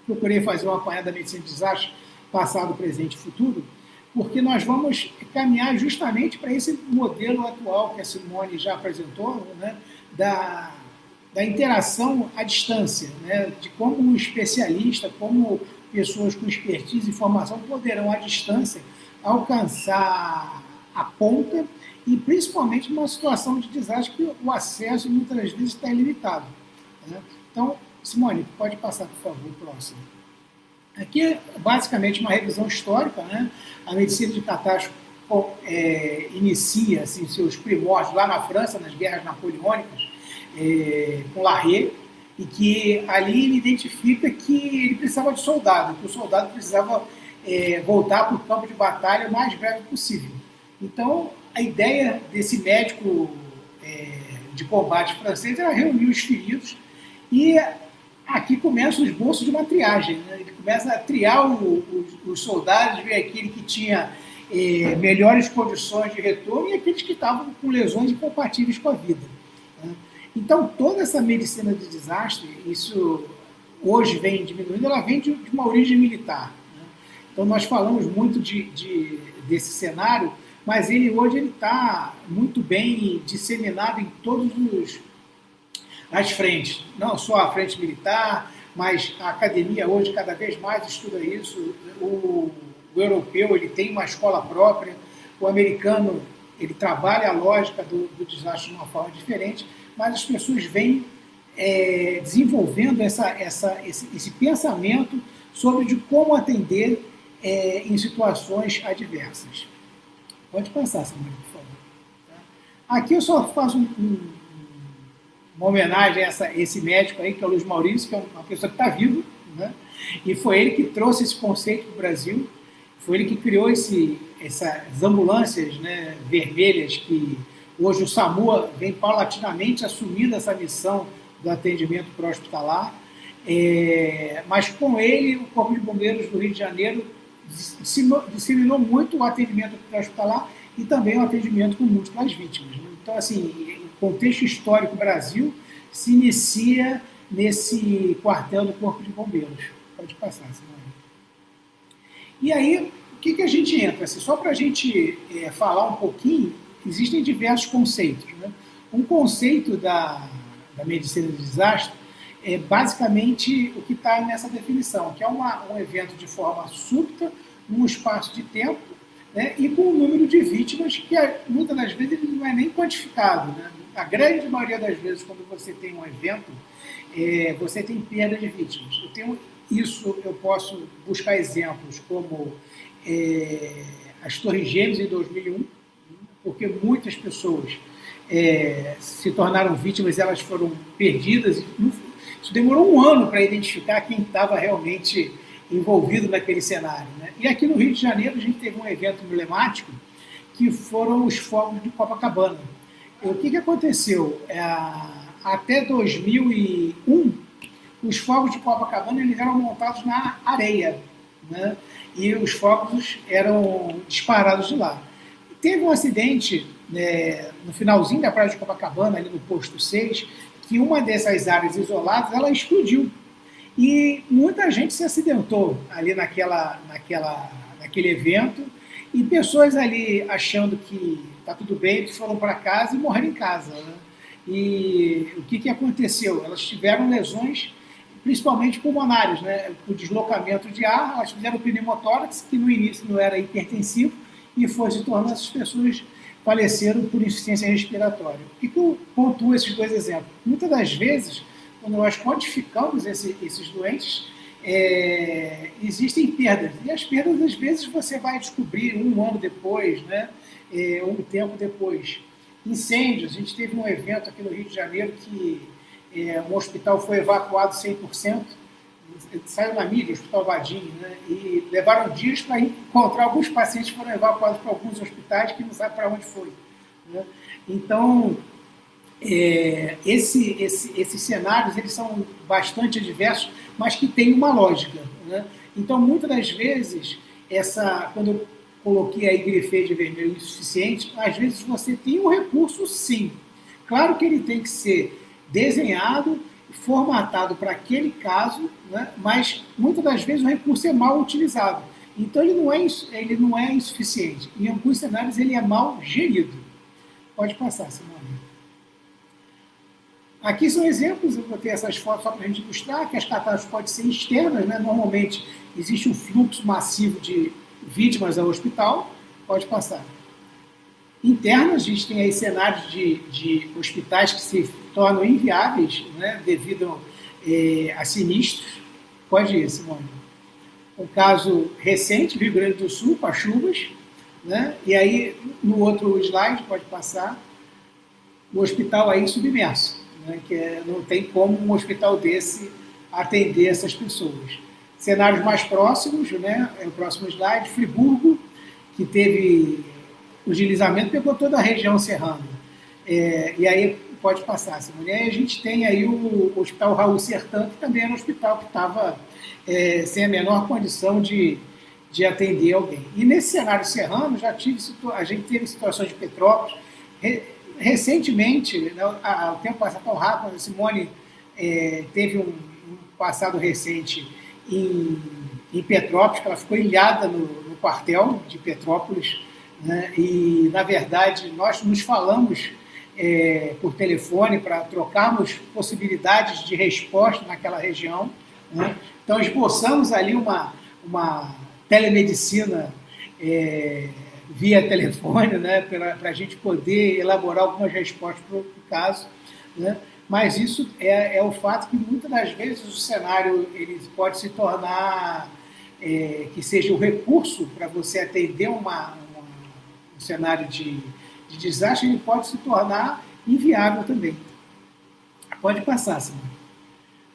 procurei fazer uma apanhada da medicina de desastre, passado, presente e futuro, porque nós vamos caminhar justamente para esse modelo atual que a Simone já apresentou, né, da interação à distância, né, de como um especialista, como pessoas com expertise e formação poderão, à distância, alcançar a ponta e, principalmente, numa situação de desastre que o acesso, muitas vezes, está ilimitado. Né? Então, Simone, pode passar, por favor, próximo. Aqui é basicamente uma revisão histórica, né? A medicina de catástrofe inicia assim, seus primórdios lá na França, nas guerras napoleônicas, com Larrey, e que ali ele identifica que ele precisava de soldado, que o soldado precisava voltar para o campo de batalha o mais breve possível. Então, a ideia desse médico de combate francês era reunir os feridos e aqui começam os bolsos de uma triagem. Né? Ele começa a triar os soldados, ver aquele que tinha melhores condições de retorno e aqueles que estavam com lesões incompatíveis com a vida. Né? Então, toda essa medicina de desastre, isso hoje vem diminuindo, ela vem de uma origem militar. Né? Então, nós falamos muito desse cenário, mas ele hoje está muito bem disseminado em todos as frentes, não só a frente militar, mas a academia hoje cada vez mais estuda isso. O europeu ele tem uma escola própria, o americano ele trabalha a lógica do desastre de uma forma diferente, mas as pessoas vêm desenvolvendo esse pensamento sobre de como atender em situações adversas. Pode passar, Samuel, por favor. Aqui eu só faço uma homenagem a esse médico aí, que é o Luiz Maurício, que é uma pessoa que está viva, né? E foi ele que trouxe esse conceito para o Brasil, foi ele que criou essas ambulâncias, né, vermelhas, que hoje o SAMU vem paulatinamente assumindo essa missão do atendimento pró-hospitalar, mas com ele o Corpo de Bombeiros do Rio de Janeiro disseminou muito o atendimento pró-hospitalar e também o atendimento com múltiplas vítimas. Então, assim, o contexto histórico do Brasil se inicia nesse quartel do Corpo de Bombeiros. Pode passar, Simone. E aí, o que a gente entra? Assim, só para a gente falar um pouquinho, existem diversos conceitos, né? Um conceito da medicina de desastre é basicamente o que está nessa definição, que é um evento de forma súbita, num espaço de tempo, né, e com um número de vítimas que muitas das vezes ele não é nem quantificado, né? A grande maioria das vezes, quando você tem um evento, você tem perda de vítimas. Eu posso buscar exemplos como as Torres Gêmeas em 2001, porque muitas pessoas se tornaram vítimas, elas foram perdidas. Isso demorou um ano para identificar quem estava realmente envolvido naquele cenário, né? E aqui no Rio de Janeiro a gente teve um evento emblemático que foram os fogos de Copacabana. O que aconteceu? Até 2001, os fogos de Copacabana eles eram montados na areia, né? E os fogos eram disparados de lá. Teve um acidente no finalzinho da praia de Copacabana, ali no posto 6, que uma dessas áreas isoladas ela explodiu. E muita gente se acidentou ali naquele evento, e pessoas ali achando que está tudo bem, que foram para casa e morreram em casa, né? E o que aconteceu? Elas tiveram lesões, principalmente pulmonares, né? O deslocamento de ar, elas fizeram pneumotórax, que no início não era hipertensivo, e foi se tornando, essas pessoas faleceram por insuficiência respiratória. O que eu pontuo esses dois exemplos? Muitas das vezes, quando nós quantificamos esses doentes, existem perdas. E as perdas, às vezes, você vai descobrir um ano depois, né? Um tempo depois. Incêndios. A gente teve um evento aqui no Rio de Janeiro que um hospital foi evacuado 100%, saiu na mídia, o Hospital Vadinho, né? E levaram dias para encontrar alguns pacientes que foram evacuados para alguns hospitais que não sabe para onde foi, né? Então, esses cenários eles são bastante adversos, mas que têm uma lógica, né? Então, muitas das vezes, quando eu coloquei aí grifei de vermelho insuficiente, às vezes você tem um recurso, sim. Claro que ele tem que ser desenhado, formatado para aquele caso, né? Mas muitas das vezes o recurso é mal utilizado. Então, ele não é insuficiente. Em alguns cenários, ele é mal gerido. Pode passar, Simone. Aqui são exemplos, eu botei essas fotos só para a gente ilustrar, que as catástrofes podem ser externas, né? Normalmente existe um fluxo massivo de vítimas ao hospital, pode passar. Internas, a gente tem aí cenários de hospitais que se tornam inviáveis, né? Devido a sinistros. Pode ir, Simone. Um caso recente, Rio Grande do Sul, com as chuvas, né? E aí, no outro slide, pode passar, o hospital aí submerso, né? Que não tem como um hospital desse atender essas pessoas. Cenários mais próximos, né? É o próximo slide, Friburgo, que teve o deslizamento, pegou toda a região serrana. E aí, pode passar, Simone. Aí a gente tem aí o Hospital Raul Sertã, que também era um hospital que estava sem a menor condição de atender alguém. E nesse cenário serrano, a gente teve situações de Petrópolis. Recentemente, né, o tempo passa tão rápido, a Simone teve um passado recente em Petrópolis, que ela ficou ilhada no quartel de Petrópolis, né, e, na verdade, nós nos falamos por telefone para trocarmos possibilidades de resposta naquela região, né? Então, esboçamos ali uma telemedicina via telefone, né? Para a gente poder elaborar algumas respostas para o caso, né? Mas isso é o fato que muitas das vezes o cenário ele pode se tornar que seja o recurso para você atender um cenário de desastre, ele pode se tornar inviável também. Pode passar, Simone.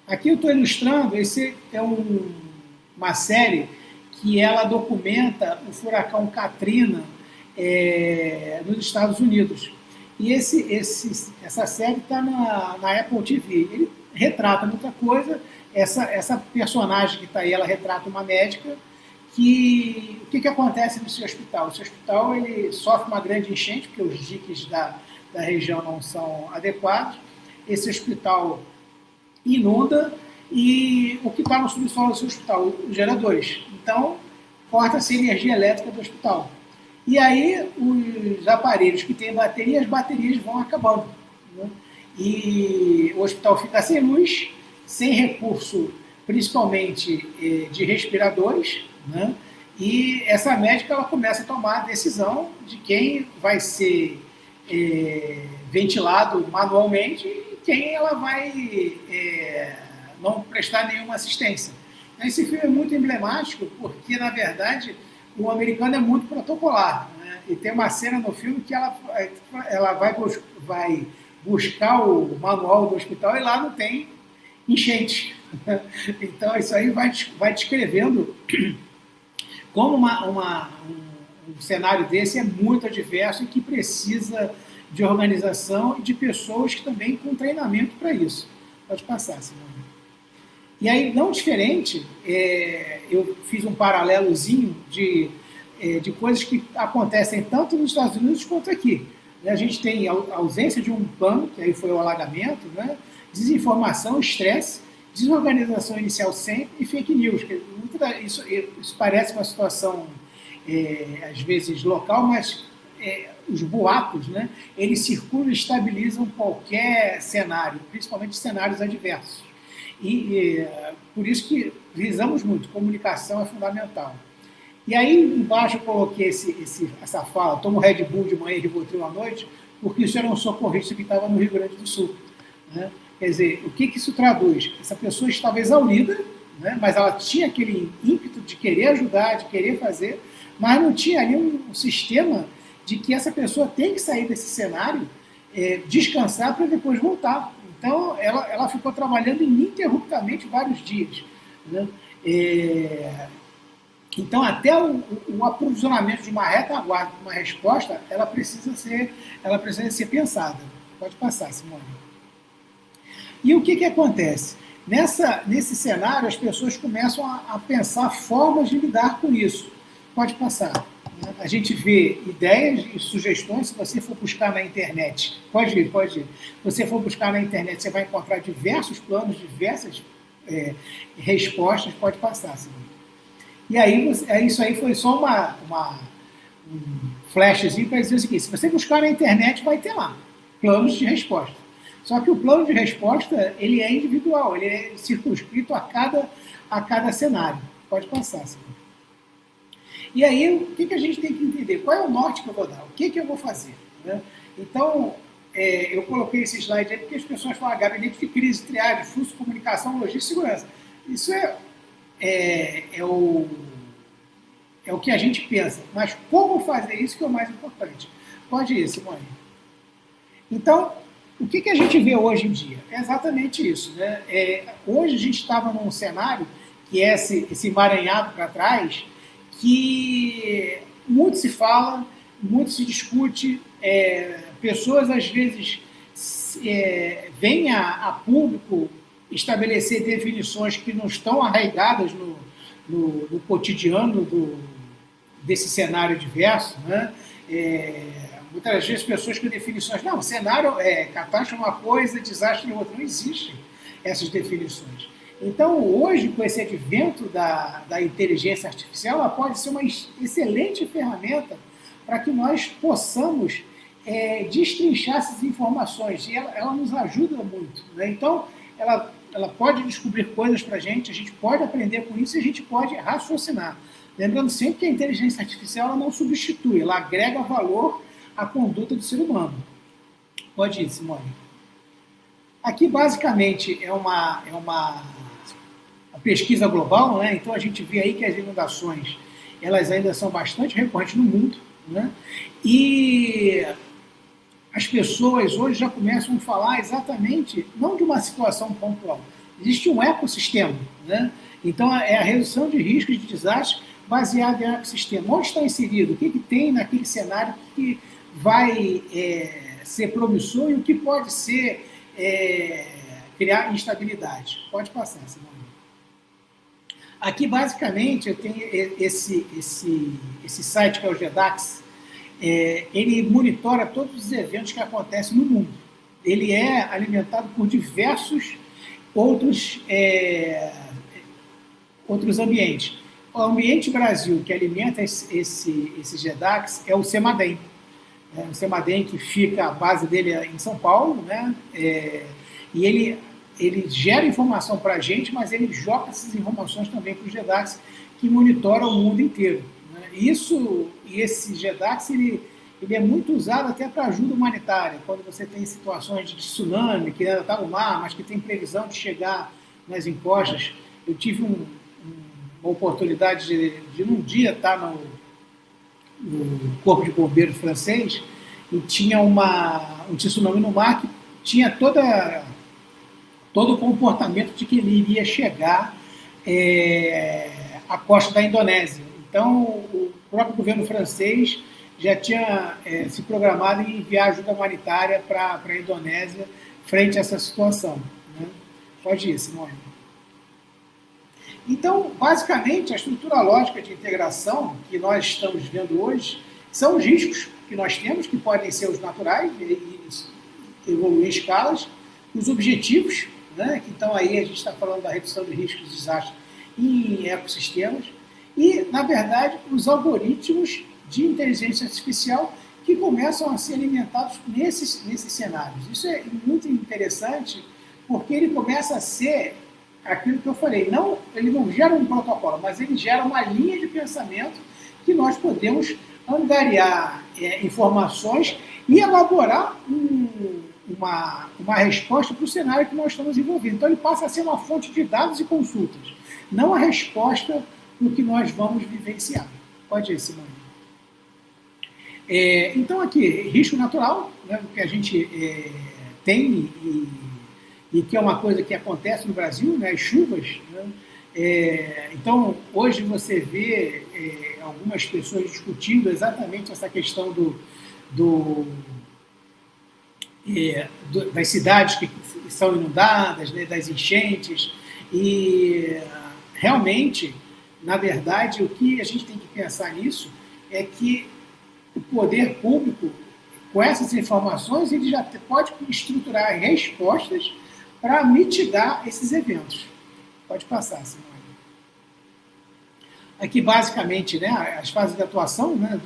Aqui eu estou ilustrando, esse é uma série que ela documenta o furacão Katrina nos Estados Unidos. E essa série está na Apple TV. Ele retrata muita coisa. Essa personagem que está aí, ela retrata uma médica o que acontece nesse hospital? Esse hospital ele sofre uma grande enchente, porque os diques da região não são adequados. Esse hospital inunda e o que está no subsolo desse hospital? Os geradores. Então, corta-se a energia elétrica do hospital. E aí, os aparelhos que têm bateria, as baterias vão acabando, né? E o hospital fica sem luz, sem recurso, principalmente de respiradores, né? E essa médica ela começa a tomar a decisão de quem vai ser ventilado manualmente e quem ela vai não prestar nenhuma assistência. Esse filme é muito emblemático porque, na verdade, o americano é muito protocolar, né? E tem uma cena no filme que ela vai buscar o manual do hospital e lá não tem enchente. Então, isso aí vai descrevendo como um cenário desse é muito adverso e que precisa de organização e de pessoas que também com treinamento para isso. Pode passar, Simone. E aí, não diferente, eu fiz um paralelozinho de coisas que acontecem tanto nos Estados Unidos quanto aqui. A gente tem a ausência de um plano, que aí foi o alagamento, né? Desinformação, estresse, desorganização inicial sempre e fake news. Isso parece uma situação, às vezes, local, mas os boatos, né? Eles circulam e estabilizam qualquer cenário, principalmente cenários adversos. E por isso que visamos muito, comunicação é fundamental. E aí embaixo eu coloquei essa fala, tomo Red Bull de manhã e Rivotril à noite, porque isso era um socorrista que estava no Rio Grande do Sul, né? Quer dizer, o que isso traduz? Essa pessoa estava exaurida, né? Mas ela tinha aquele ímpeto de querer ajudar, de querer fazer, mas não tinha ali um sistema de que essa pessoa tem que sair desse cenário, descansar para depois voltar. Então, ela ficou trabalhando ininterruptamente vários dias, né? Então, até o aprovisionamento de uma retaguarda, de uma resposta, ela precisa ser pensada. Pode passar, Simone. E o que acontece? Nesse cenário, as pessoas começam a pensar formas de lidar com isso. Pode passar. A gente vê ideias e sugestões, se você for buscar na internet, pode ir. Se você for buscar na internet, você vai encontrar diversos planos, diversas respostas, pode passar. E aí, isso aí foi só um flashzinho para dizer o seguinte: se você buscar na internet, vai ter lá planos de resposta. Só que o plano de resposta, ele é individual, ele é circunscrito a cada cenário. Pode passar, senhor. E aí, o que a gente tem que entender? Qual é o norte que eu vou dar? O que eu vou fazer? Né? Então, eu coloquei esse slide aí porque as pessoas falam gabinete de crise, triagem, fluxo, comunicação, logística e segurança. Isso é o que a gente pensa. Mas como fazer isso que é o mais importante? Pode ir, Simone. Então, o que a gente vê hoje em dia? É exatamente isso, né? Hoje a gente estava num cenário que é esse emaranhado para trás, que muito se fala, muito se discute, pessoas às vezes vêm a público estabelecer definições que não estão arraigadas no cotidiano desse cenário diverso, né? Muitas vezes pessoas com definições, não, cenário catástrofe é uma coisa, desastre é outra, não existem essas definições. Então, hoje, com esse advento da inteligência artificial, ela pode ser uma excelente ferramenta para que nós possamos destrinchar essas informações, e ela nos ajuda muito. Né? Então, ela pode descobrir coisas para a gente pode aprender com isso e a gente pode raciocinar. Lembrando sempre que a inteligência artificial ela não substitui, ela agrega valor à conduta do ser humano. Pode ir, Simone. Aqui, basicamente, é uma pesquisa global, né? Então a gente vê aí que as inundações elas ainda são bastante recorrentes no mundo, né? E as pessoas hoje já começam a falar exatamente, não de uma situação pontual, existe um ecossistema, né? Então é a redução de riscos de desastre baseada em ecossistema. Onde está inserido? O que tem naquele cenário que vai ser promissor e o que pode ser criar instabilidade? Pode passar, Simone. Aqui, basicamente, eu tenho esse site que é o GEDAX. Ele monitora todos os eventos que acontecem no mundo. Ele é alimentado por diversos outros ambientes. O ambiente Brasil que alimenta esse GEDAX é o CEMADEM. O CEMADEM que fica, a base dele é em São Paulo, né? E ele gera informação para a gente, mas ele joga essas informações também para o GEDAX, que monitora o mundo inteiro. Né? E esse GEDAX ele é muito usado até para ajuda humanitária, quando você tem situações de tsunami, que ainda está no mar, mas que tem previsão de chegar nas encostas. Eu tive uma oportunidade de num dia estar no Corpo de Bombeiro francês e tinha um tsunami no mar que tinha todo o comportamento de que ele iria chegar à costa da Indonésia. Então, o próprio governo francês já tinha se programado em enviar ajuda humanitária para a Indonésia frente a essa situação. Né? Pode ir, Simone. Então, basicamente, a estrutura lógica de integração que nós estamos vendo hoje são os riscos que nós temos, que podem ser os naturais, e evoluir em escalas, os objetivos, né? Então aí a gente está falando da redução de riscos de desastre em ecossistemas e, na verdade, os algoritmos de inteligência artificial que começam a ser alimentados nesses cenários. Isso é muito interessante porque ele começa a ser aquilo que eu falei, ele não gera um protocolo, mas ele gera uma linha de pensamento que nós podemos angariar informações e elaborar uma resposta para o cenário que nós estamos envolvidos. Então, ele passa a ser uma fonte de dados e consultas, não a resposta no que nós vamos vivenciar. Pode ir, Simone. Então, aqui, risco natural, né, que a gente tem e que é uma coisa que acontece no Brasil, né, as chuvas. Né, então, hoje você vê algumas pessoas discutindo exatamente essa questão das cidades que são inundadas, né, das enchentes, e realmente, na verdade, o que a gente tem que pensar nisso é que o poder público, com essas informações, ele já pode estruturar respostas para mitigar esses eventos. Pode passar, Simone. Aqui, basicamente, né, as fases de atuação, né,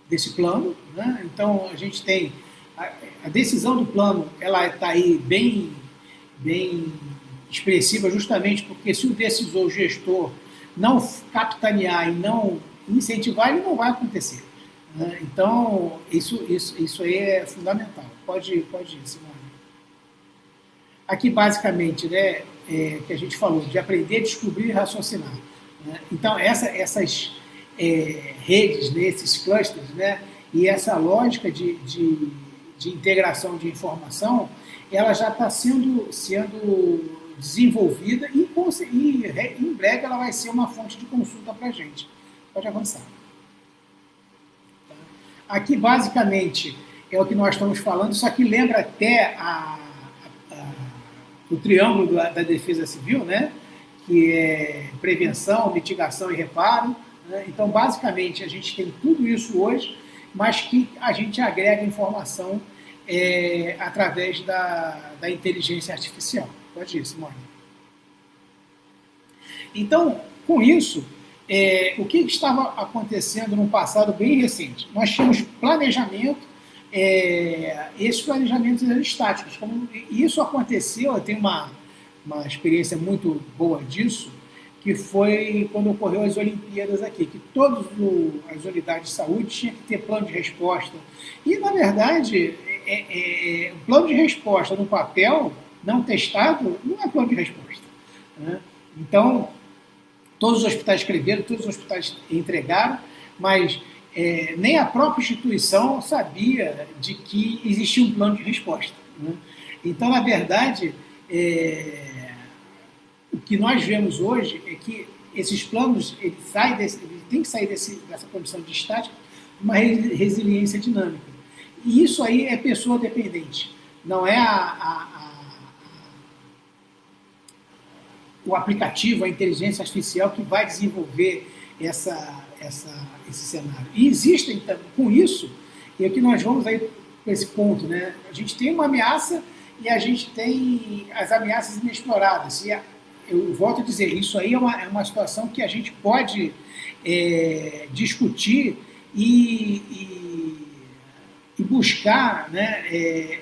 desse plano. Né? Então, a gente tem a decisão do plano, ela está aí bem expressiva, justamente porque se o decisor, o gestor, não capitanear e não incentivar, ele não vai acontecer. Né? Então, isso aí é fundamental. Pode ir, Simone. Aqui, basicamente, né, que a gente falou, de aprender, descobrir e raciocinar. Né? Então, essas redes, né, esses clusters, né, e essa lógica de integração de informação, ela já está sendo desenvolvida e em breve ela vai ser uma fonte de consulta para a gente. Pode avançar. Aqui, basicamente, é o que nós estamos falando, isso aqui lembra até o triângulo da defesa civil, né? Que é prevenção, mitigação e reparo. Né? Então, basicamente, a gente tem tudo isso hoje, mas que a gente agrega informação através da inteligência artificial. Pode ir, Simone. Então, com isso, o que estava acontecendo no passado bem recente? Nós tínhamos planejamento, esses planejamentos estáticos. Como isso aconteceu, eu tenho uma experiência muito boa disso, que foi quando ocorreu as Olimpíadas aqui, que todas as unidades de saúde tinham que ter plano de resposta. E, na verdade, o plano de resposta no papel, não testado, não é plano de resposta. Né? Então, todos os hospitais escreveram, todos os hospitais entregaram, mas nem a própria instituição sabia de que existia um plano de resposta. Né? Então, na verdade, o que nós vemos hoje é que esses planos ele tem que sair dessa condição de estática, uma resiliência dinâmica. E isso aí é pessoa dependente, não é o aplicativo, a inteligência artificial que vai desenvolver esse cenário. E existem, então, com isso, e aqui nós vamos aí para esse ponto, né? A gente tem uma ameaça e a gente tem as ameaças inexploradas. E eu volto a dizer, isso aí é uma situação que a gente pode discutir e buscar, né,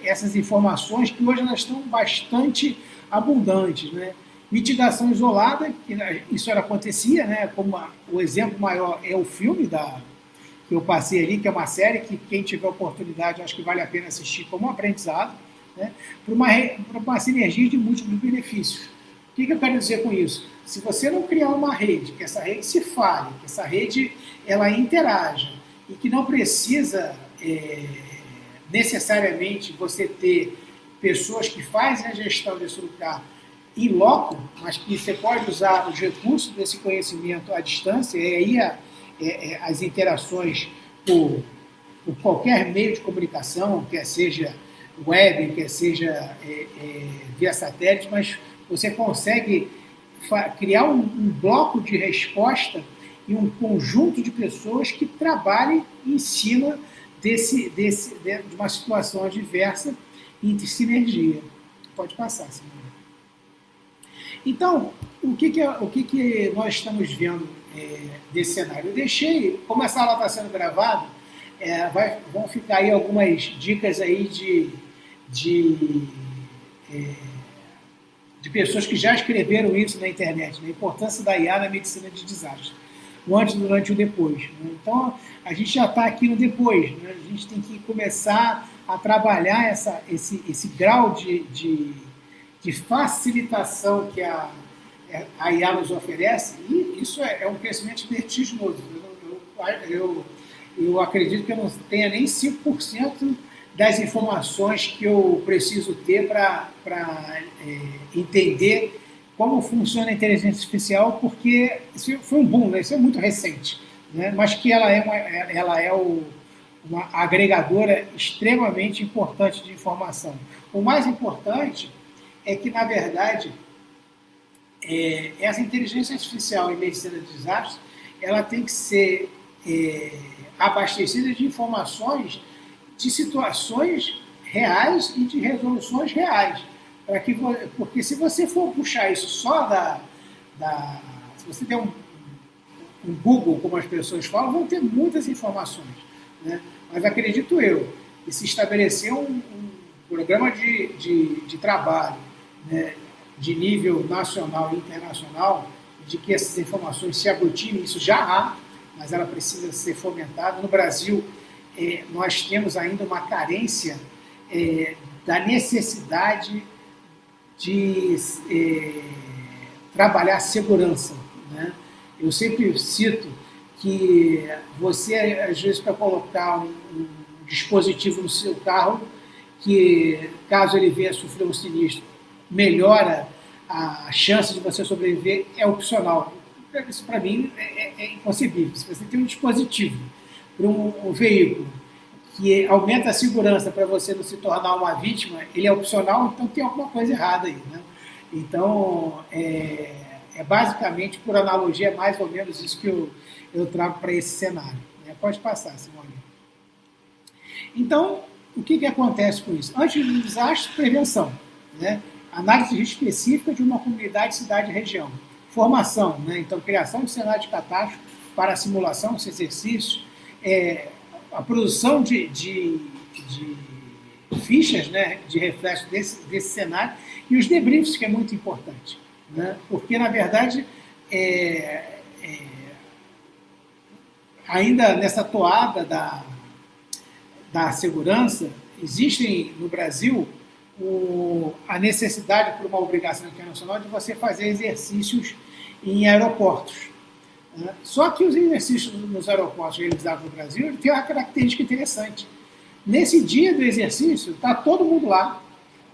essas informações que hoje elas estão bastante abundantes, né? Mitigação isolada, isso acontecia, né? Como o exemplo maior é o filme que eu passei ali, que é uma série que quem tiver oportunidade acho que vale a pena assistir como um aprendizado, né? Para uma sinergia de múltiplos benefícios. O que eu quero dizer com isso? Se você não criar uma rede, que essa rede se fale, que essa rede ela interaja e que não precisa necessariamente você ter pessoas que fazem a gestão desse lugar em loco, mas que você pode usar os recursos desse conhecimento à distância, e aí as interações por qualquer meio de comunicação, quer seja web, quer seja via satélite, mas você consegue criar um bloco de resposta e um conjunto de pessoas que trabalhem em cima de uma situação adversa e de sinergia. Pode passar, Simone. Então, o que nós estamos vendo desse cenário? Eu deixei, como essa aula está sendo gravada, vão ficar aí algumas dicas aí de pessoas que já escreveram isso na internet, né? A importância da IA na medicina de desastre, o antes, durante e o depois. Né? Então, a gente já está aqui no depois, né? A gente tem que começar a trabalhar esse grau de facilitação que a IA nos oferece, e isso é um crescimento vertiginoso. Eu acredito que eu não tenha nem 5% das informações que eu preciso ter para entender como funciona a inteligência artificial, porque isso foi um boom, né? Isso é muito recente, né? Mas que ela é uma agregadora extremamente importante de informação. O mais importante é que, na verdade, essa inteligência artificial em medicina de desastres, ela tem que ser abastecida de informações de situações reais e de resoluções reais. Porque se você for puxar isso só se você der um Google, como as pessoas falam, vão ter muitas informações. Né? Mas acredito eu, que se estabelecer um programa de trabalho, né, de nível nacional e internacional, de que essas informações se aglutinem, isso já há, mas ela precisa ser fomentada. No Brasil, nós temos ainda uma carência da necessidade de trabalhar segurança. Né? Eu sempre cito que você, às vezes, para colocar um dispositivo no seu carro, que caso ele venha a sofrer um sinistro, melhora a chance de você sobreviver, é opcional. Isso, para mim, é inconcebível. Se você tem um dispositivo para um veículo que aumenta a segurança para você não se tornar uma vítima, ele é opcional, então tem alguma coisa errada aí. Né? Então, basicamente, por analogia, é mais ou menos isso que eu trago para esse cenário. Né? Pode passar, Simone. Então, o que acontece com isso? Antes do desastre, prevenção. Né? Análise de risco específica de uma comunidade, cidade e região. Formação, né? Então, criação de cenário de catástrofe para a simulação desse exercício, a produção de fichas, né, de reflexo desse cenário, e os debriefs, que é muito importante, né, porque, na verdade, ainda nessa toada da segurança, existem no Brasil a necessidade, por uma obrigação internacional, de você fazer exercícios em aeroportos. Né? Só que os exercícios nos aeroportos realizados no Brasil têm uma característica interessante. Nesse dia do exercício, está todo mundo lá,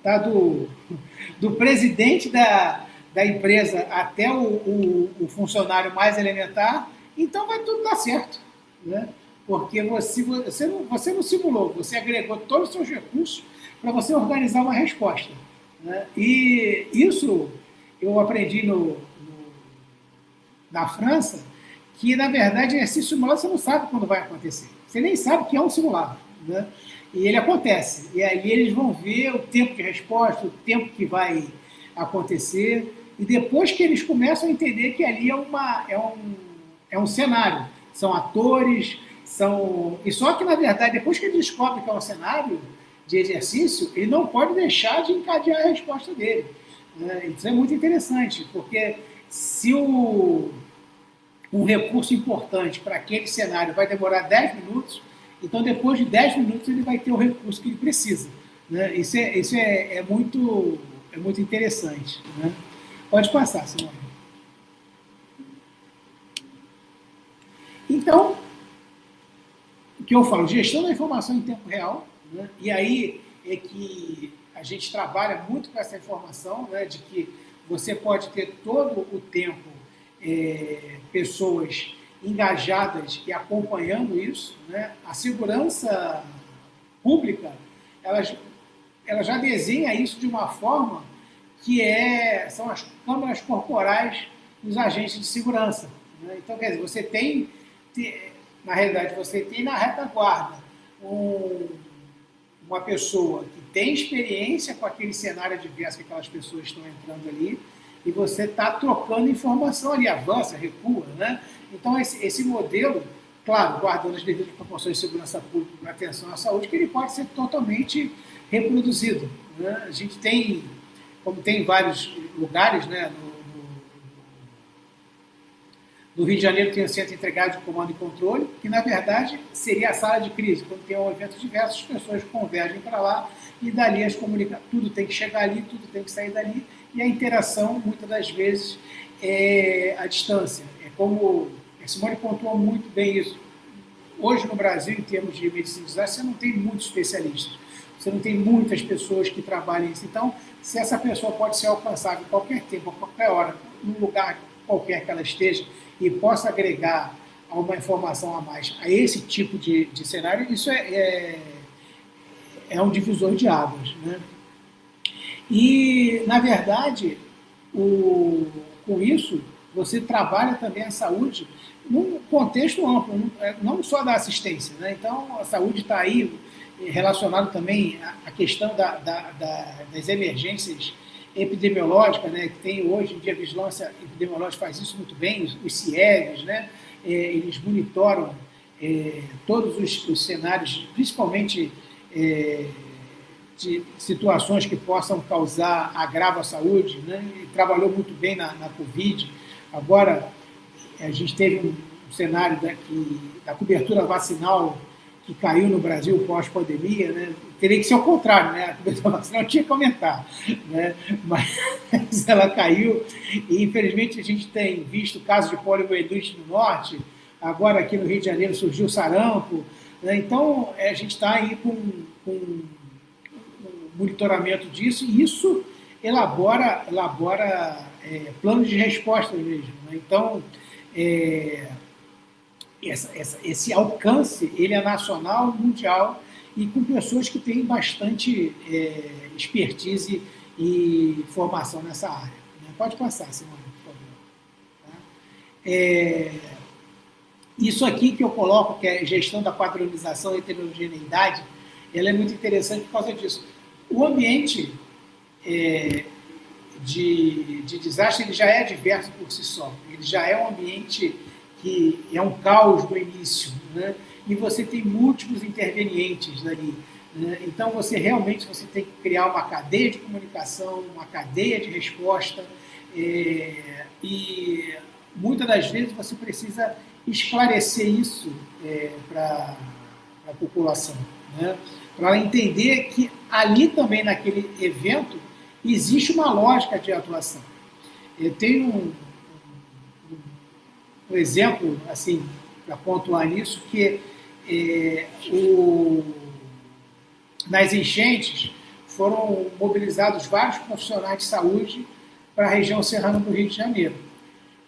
tá? Do presidente da empresa até o funcionário mais elementar, então vai tudo dar certo. Né? Porque você não simulou, você agregou todos os seus recursos para você organizar uma resposta. Né? E isso eu aprendi na França, que, na verdade, exercício simulado você não sabe quando vai acontecer. Você nem sabe que é um simulado. Né? E ele acontece. E aí eles vão ver o tempo de resposta, o tempo que vai acontecer, e depois que eles começam a entender que ali é um cenário. São atores, e só que, na verdade, depois que ele descobre que é um cenário de exercício, ele não pode deixar de encadear a resposta dele. Isso é muito interessante, porque se um recurso importante para aquele cenário vai demorar 10 minutos, então depois de 10 minutos ele vai ter o recurso que ele precisa. Né? Isso é muito interessante. Né? Pode passar, Simone. Então, o que eu falo, gestão da informação em tempo real, né? E aí é que a gente trabalha muito com essa informação, né? De que você pode ter todo o tempo pessoas engajadas e acompanhando isso. Né? A segurança pública, ela já desenha isso de uma forma que são as câmeras corporais dos agentes de segurança. Né? Então, quer dizer, você tem, na realidade, você tem na retaguarda uma pessoa que tem experiência com aquele cenário adverso que aquelas pessoas estão entrando ali, e você está trocando informação ali, avança, recua. Né? Então, esse modelo, claro, guardando as devidas proporções de segurança pública para atenção à saúde, que ele pode ser totalmente reproduzido. Né? A gente tem, como tem em vários lugares, né, no Rio de Janeiro tem o Centro Integrado de Comando e Controle, que, na verdade, seria a sala de crise. Quando tem um evento diverso, as pessoas convergem para lá e dali as comunicações. Tudo tem que chegar ali, tudo tem que sair dali, e a interação, muitas das vezes, é à distância. É como a Simone pontuou muito bem isso. Hoje, no Brasil, em termos de medicina de desastre, você não tem muitos especialistas. Você não tem muitas pessoas que trabalhem isso. Então, se essa pessoa pode ser alcançada em qualquer tempo, a qualquer hora, num lugar qualquer que ela esteja, e possa agregar uma informação a mais a esse tipo de cenário, isso é um divisor de águas. Né? E, na verdade, com isso, você trabalha também a saúde num contexto amplo, não só da assistência. Né? Então, a saúde está aí relacionada também à questão das emergências epidemiológica, né, que tem hoje em dia a vigilância epidemiológica faz isso muito bem, os CIEVs, né, eles monitoram todos os cenários, principalmente de situações que possam causar agravo à saúde, né, e trabalhou muito bem na Covid. Agora, a gente teve um cenário da cobertura vacinal que caiu no Brasil pós-pandemia, né? Teria que ser o contrário, né? A cobertura vacinal tinha que aumentar, né? Mas ela caiu e, infelizmente, a gente tem visto casos de poliomielite no norte, agora aqui no Rio de Janeiro surgiu o sarampo, né? Então, a gente está aí com um monitoramento disso, e isso elabora planos de resposta mesmo. Né? Então, esse alcance ele é nacional, mundial, e com pessoas que têm bastante expertise e formação nessa área. Né? Pode passar, Simone, por favor. Tá? Isso aqui que eu coloco, que é gestão da padronização e heterogeneidade, ela é muito interessante por causa disso. O ambiente de desastre ele já é diverso por si só. Ele já é um ambiente que é um caos no início, né? E você tem múltiplos intervenientes ali. né? Então, você tem que criar uma cadeia de comunicação, uma cadeia de resposta, e muitas das vezes você precisa esclarecer isso para a população, né? Para ela entender que ali também, naquele evento, existe uma lógica de atuação. Eu tenho um exemplo, assim, para pontuar nisso, que nas enchentes foram mobilizados vários profissionais de saúde para a região serrana do Rio de Janeiro.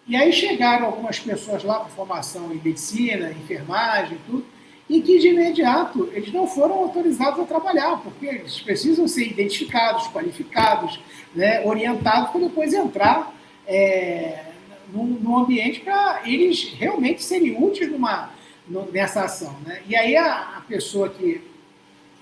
E aí chegaram algumas pessoas lá com formação em medicina, enfermagem, tudo, e que de imediato eles não foram autorizados a trabalhar, porque eles precisam ser identificados, qualificados, né, orientados para depois entrar num ambiente para eles realmente serem úteis nessa ação, né? E aí a pessoa que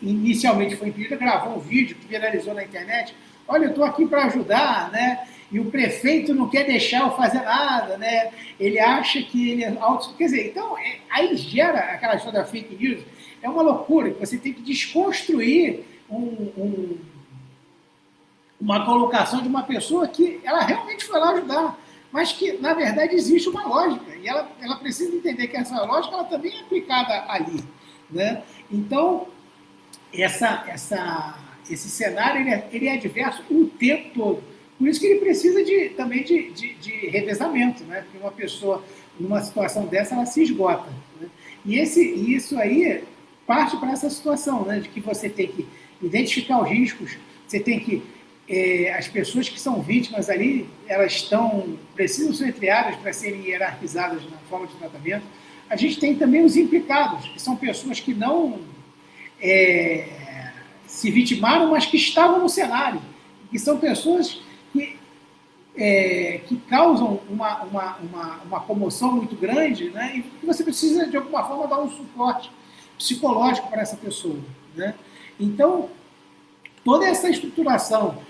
inicialmente foi impedida gravou um vídeo que viralizou na internet. Olha, eu estou aqui para ajudar, né? E o prefeito não quer deixar eu fazer nada, né? Ele acha que ele é auto... Quer dizer, então, aí gera aquela história da fake news. É uma loucura, que você tem que desconstruir uma colocação de uma pessoa que ela realmente foi lá ajudar, mas que, na verdade, existe uma lógica. E ela precisa entender que essa lógica ela também é aplicada ali, né? Então, esse cenário ele é adverso o tempo todo. Por isso que ele precisa também de revezamento, né? Porque uma pessoa, numa situação dessa, ela se esgota, né? E isso aí parte para essa situação, né? De que você tem que identificar os riscos, você tem que... as pessoas que são vítimas ali, elas precisam ser triadas para serem hierarquizadas na forma de tratamento. A gente tem também os implicados, que são pessoas que não se vitimaram, mas que estavam no cenário, que são pessoas que causam uma comoção muito grande, né? E que você precisa, de alguma forma, dar um suporte psicológico para essa pessoa, né? Então, toda essa estruturação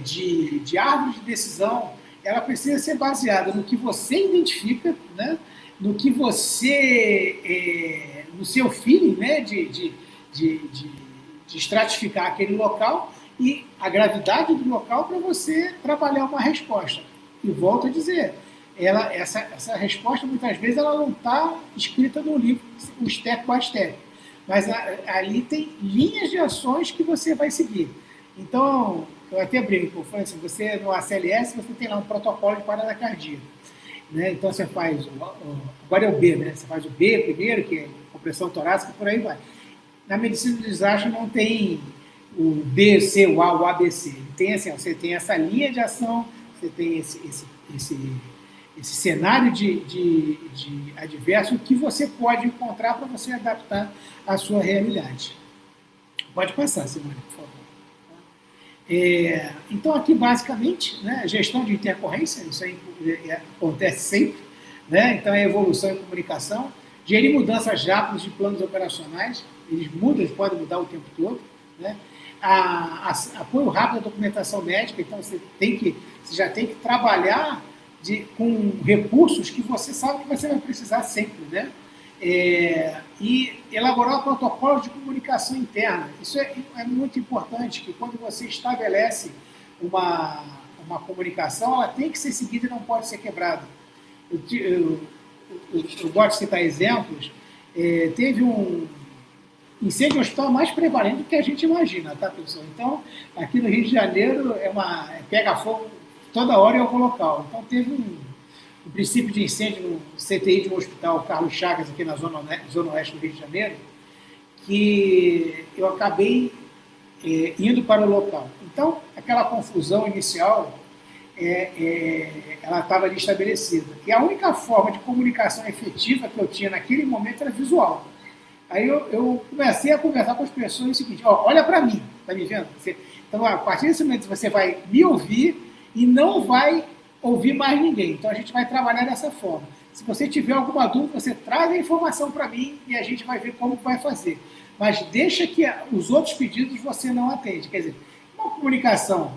de árvore de decisão, ela precisa ser baseada no que você identifica, né? No que você, no seu feeling, né? De estratificar aquele local e a gravidade do local para você trabalhar uma resposta. E volto a dizer, essa resposta, muitas vezes, ela não está escrita no livro, o step by step. Mas ali tem linhas de ações que você vai seguir. Então, eu até brinco, eu falei assim, você no ACLS, você tem lá um protocolo de parada cardíaca, né? Então você faz, agora é o B, né? Você faz o B primeiro, que é compressão torácica, por aí vai. Na medicina do desastre não tem o B, o C, o A, o ABC. Tem assim, você tem essa linha de ação, você tem esse cenário de adverso que você pode encontrar para você adaptar à sua realidade. Pode passar, Simone, por favor. Então, aqui, basicamente, né, gestão de intercorrência, isso aí acontece sempre, né? Então, é evolução em comunicação, gerir mudanças rápidas de planos operacionais, eles podem mudar o tempo todo, né? Apoio rápido à documentação médica, então você já tem que trabalhar com recursos que você sabe que você vai precisar sempre, né? E elaborar protocolos de comunicação interna. Isso é muito importante, que quando você estabelece uma comunicação, ela tem que ser seguida e não pode ser quebrada. Eu gosto de citar exemplos. Teve um incêndio no hospital mais prevalente do que a gente imagina, tá, pessoal? Então, aqui no Rio de Janeiro, pega fogo toda hora em algum local. Então, teve um princípio de incêndio no CTI de um hospital, Carlos Chagas, aqui na zona oeste do Rio de Janeiro, que eu acabei indo para o local. Então, aquela confusão inicial, ela estava ali estabelecida. E a única forma de comunicação efetiva que eu tinha naquele momento era visual. Aí eu comecei a conversar com as pessoas o seguinte, olha para mim, tá me vendo? Então, a partir desse momento, você vai me ouvir e não vai ouvir mais ninguém. Então, a gente vai trabalhar dessa forma. Se você tiver alguma dúvida, você traz a informação para mim e a gente vai ver como vai fazer. Mas deixa que os outros pedidos você não atende. Quer dizer, uma comunicação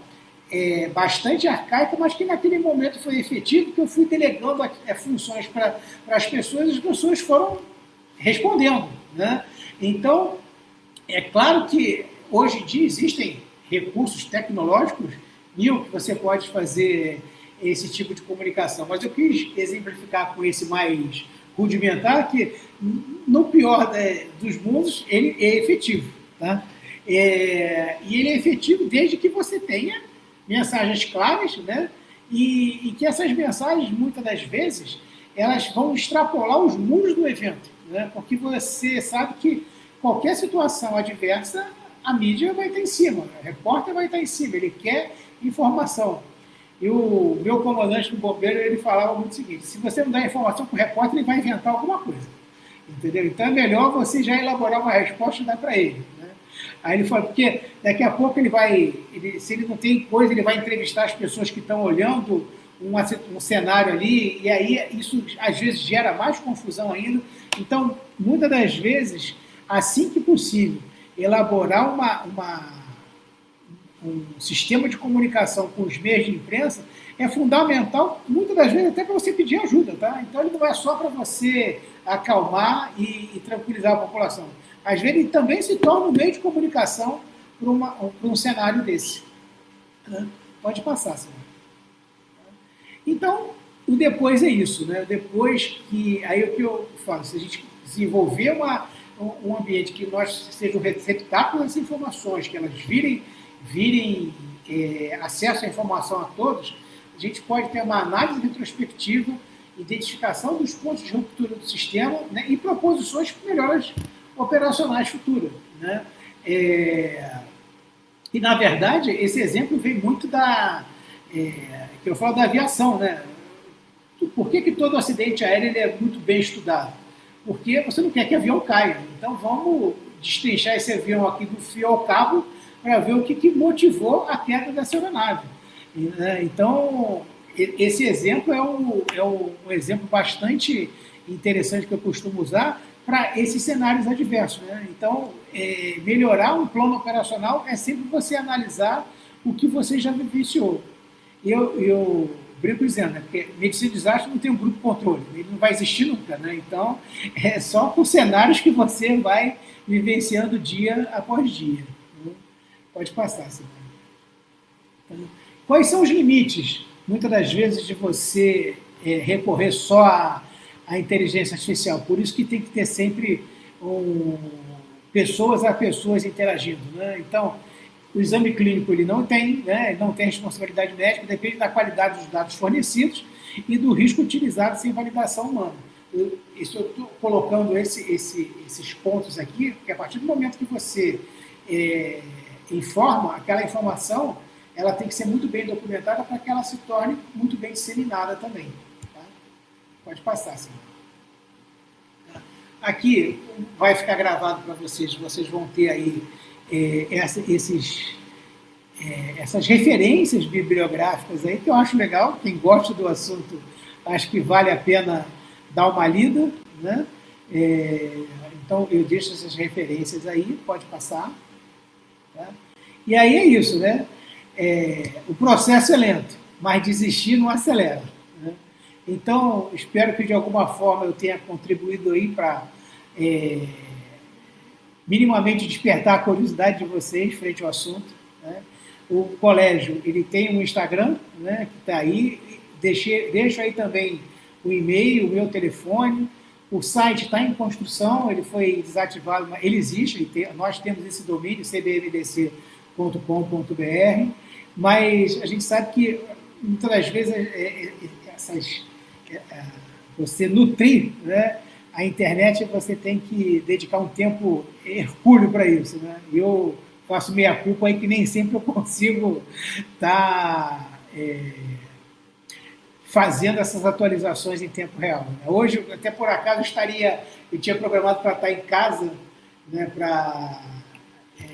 bastante arcaica, mas que naquele momento foi efetivo, que eu fui delegando funções para as pessoas e as pessoas foram respondendo, né? Então, É claro que hoje em dia existem recursos tecnológicos mil que você pode fazer esse tipo de comunicação, mas eu quis exemplificar com esse mais rudimentar que, no pior dos mundos, ele é efetivo. Tá? E ele é efetivo desde que você tenha mensagens claras, né? E que essas mensagens, muitas das vezes, elas vão extrapolar os muros do evento, né? Porque você sabe que qualquer situação adversa, a mídia vai estar em cima, o repórter vai estar em cima, ele quer informação. E o meu comandante do bombeiro, ele falava muito o seguinte: se você não dá informação para o repórter, ele vai inventar alguma coisa. Entendeu? Então é melhor você já elaborar uma resposta e dar para ele. Né? Aí ele falou, porque daqui a pouco se ele não tem coisa, ele vai entrevistar as pessoas que estão olhando um cenário ali, e aí isso às vezes gera mais confusão ainda. Então, muitas das vezes, assim que possível, elaborar um sistema de comunicação com os meios de imprensa é fundamental, muitas das vezes até para você pedir ajuda, tá? Então ele não é só para você acalmar e tranquilizar a população. Às vezes ele também se torna um meio de comunicação para um cenário desse. Pode passar, senhor. Então, o depois é isso, né? Depois que, aí o que eu falo, se a gente desenvolver um ambiente que nós seja um receptáculo das informações, que elas virem acesso à informação a todos, a gente pode ter uma análise retrospectiva, identificação dos pontos de ruptura do sistema, né, e proposições para melhoras operacionais futuras. Né? E, na verdade, esse exemplo vem muito que eu falo da aviação. Né? Por que todo acidente aéreo ele é muito bem estudado? Porque você não quer que o avião caia. Então, vamos destrinchar esse avião aqui do fio ao cabo para ver o que motivou a queda dessa aeronave. Então, esse exemplo é um exemplo bastante interessante que eu costumo usar para esses cenários adversos. Né? Então, melhorar um plano operacional é sempre você analisar o que você já vivenciou. Eu brinco dizendo, né? Porque medicina de desastre não tem um grupo controle, ele não vai existir nunca. Né? Então, é só por cenários que você vai vivenciando dia após dia. Né? Pode passar, Silvana. Então, quais são os limites, muitas das vezes, de você recorrer só à inteligência artificial? Por isso que tem que ter sempre pessoas a pessoas interagindo. Né? Então, o exame clínico ele não tem responsabilidade médica, depende da qualidade dos dados fornecidos e do risco utilizado sem validação humana. Eu estou colocando esses pontos aqui, porque a partir do momento que você informa, aquela informação ela tem que ser muito bem documentada para que ela se torne muito bem disseminada também. Tá? Pode passar, senhor. Aqui vai ficar gravado para vocês vão ter aí essas referências bibliográficas aí, que eu acho legal. Quem gosta do assunto, acho que vale a pena dar uma lida. Né? Então, eu deixo essas referências aí, pode passar. Tá? E aí é isso, né? O processo é lento, mas desistir não acelera. Né? Então, espero que de alguma forma eu tenha contribuído aí para minimamente despertar a curiosidade de vocês frente ao assunto. Né? O colégio ele tem um Instagram, né, que está aí, deixo aí também o e-mail, o meu telefone. O site está em construção, ele foi desativado, mas ele existe, nós temos esse domínio, cbmdc.com.br, mas a gente sabe que muitas das vezes você nutrir, né, a internet, você tem que dedicar um tempo hercúleo para isso. Né? Eu faço meia-culpa aí que nem sempre eu consigo estar fazendo essas atualizações em tempo real. Né? Hoje, até por acaso, eu tinha programado para estar em casa, né, para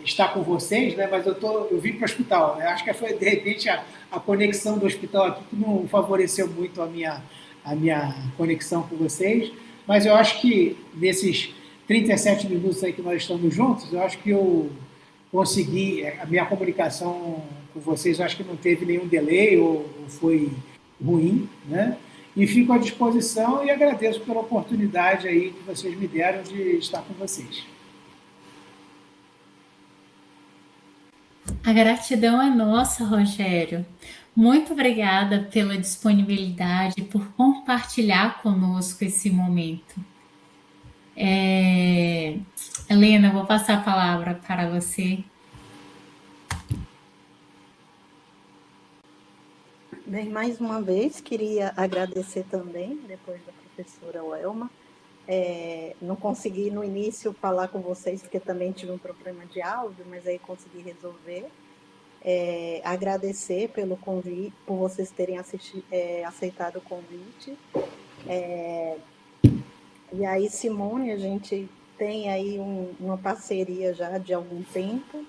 estar com vocês, né, mas eu vim para o hospital. Né? Acho que foi, de repente, a conexão do hospital aqui que não favoreceu muito a minha conexão com vocês, mas eu acho que nesses 37 minutos aí que nós estamos juntos, eu acho que eu consegui, a minha comunicação com vocês, eu acho que não teve nenhum delay ou foi ruim, né? E fico à disposição e agradeço pela oportunidade aí que vocês me deram de estar com vocês. A gratidão é nossa, Rogério. Muito obrigada pela disponibilidade, por compartilhar conosco esse momento. Helena, eu vou passar a palavra para você. Bem, mais uma vez, queria agradecer também, depois da professora Welma. Não consegui no início falar com vocês, porque também tive um problema de áudio, mas aí consegui resolver. Agradecer pelo convite, por vocês terem aceitado o convite. E aí, Simone, a gente tem aí uma parceria já de algum tempo.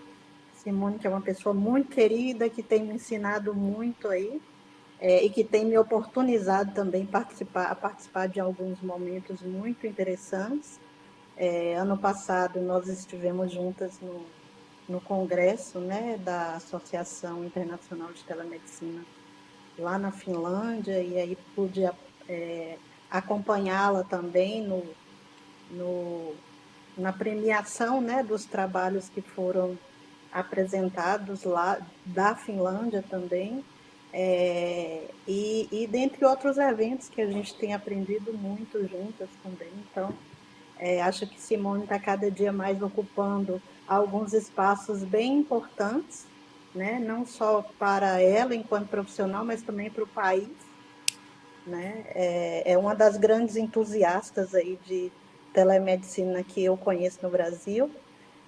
Simone, que é uma pessoa muito querida, que tem me ensinado muito aí, e que tem me oportunizado também a participar de alguns momentos muito interessantes. Ano passado, nós estivemos juntas no congresso, né, da Associação Internacional de Telemedicina, lá na Finlândia, e aí pude acompanhá-la também na premiação, né, dos trabalhos que foram apresentados lá da Finlândia também, e dentre outros eventos que a gente tem aprendido muito juntas também. Então, acho que Simone está cada dia mais ocupando alguns espaços bem importantes, né? Não só para ela enquanto profissional, mas também para o país. Né? É uma das grandes entusiastas aí de telemedicina que eu conheço no Brasil.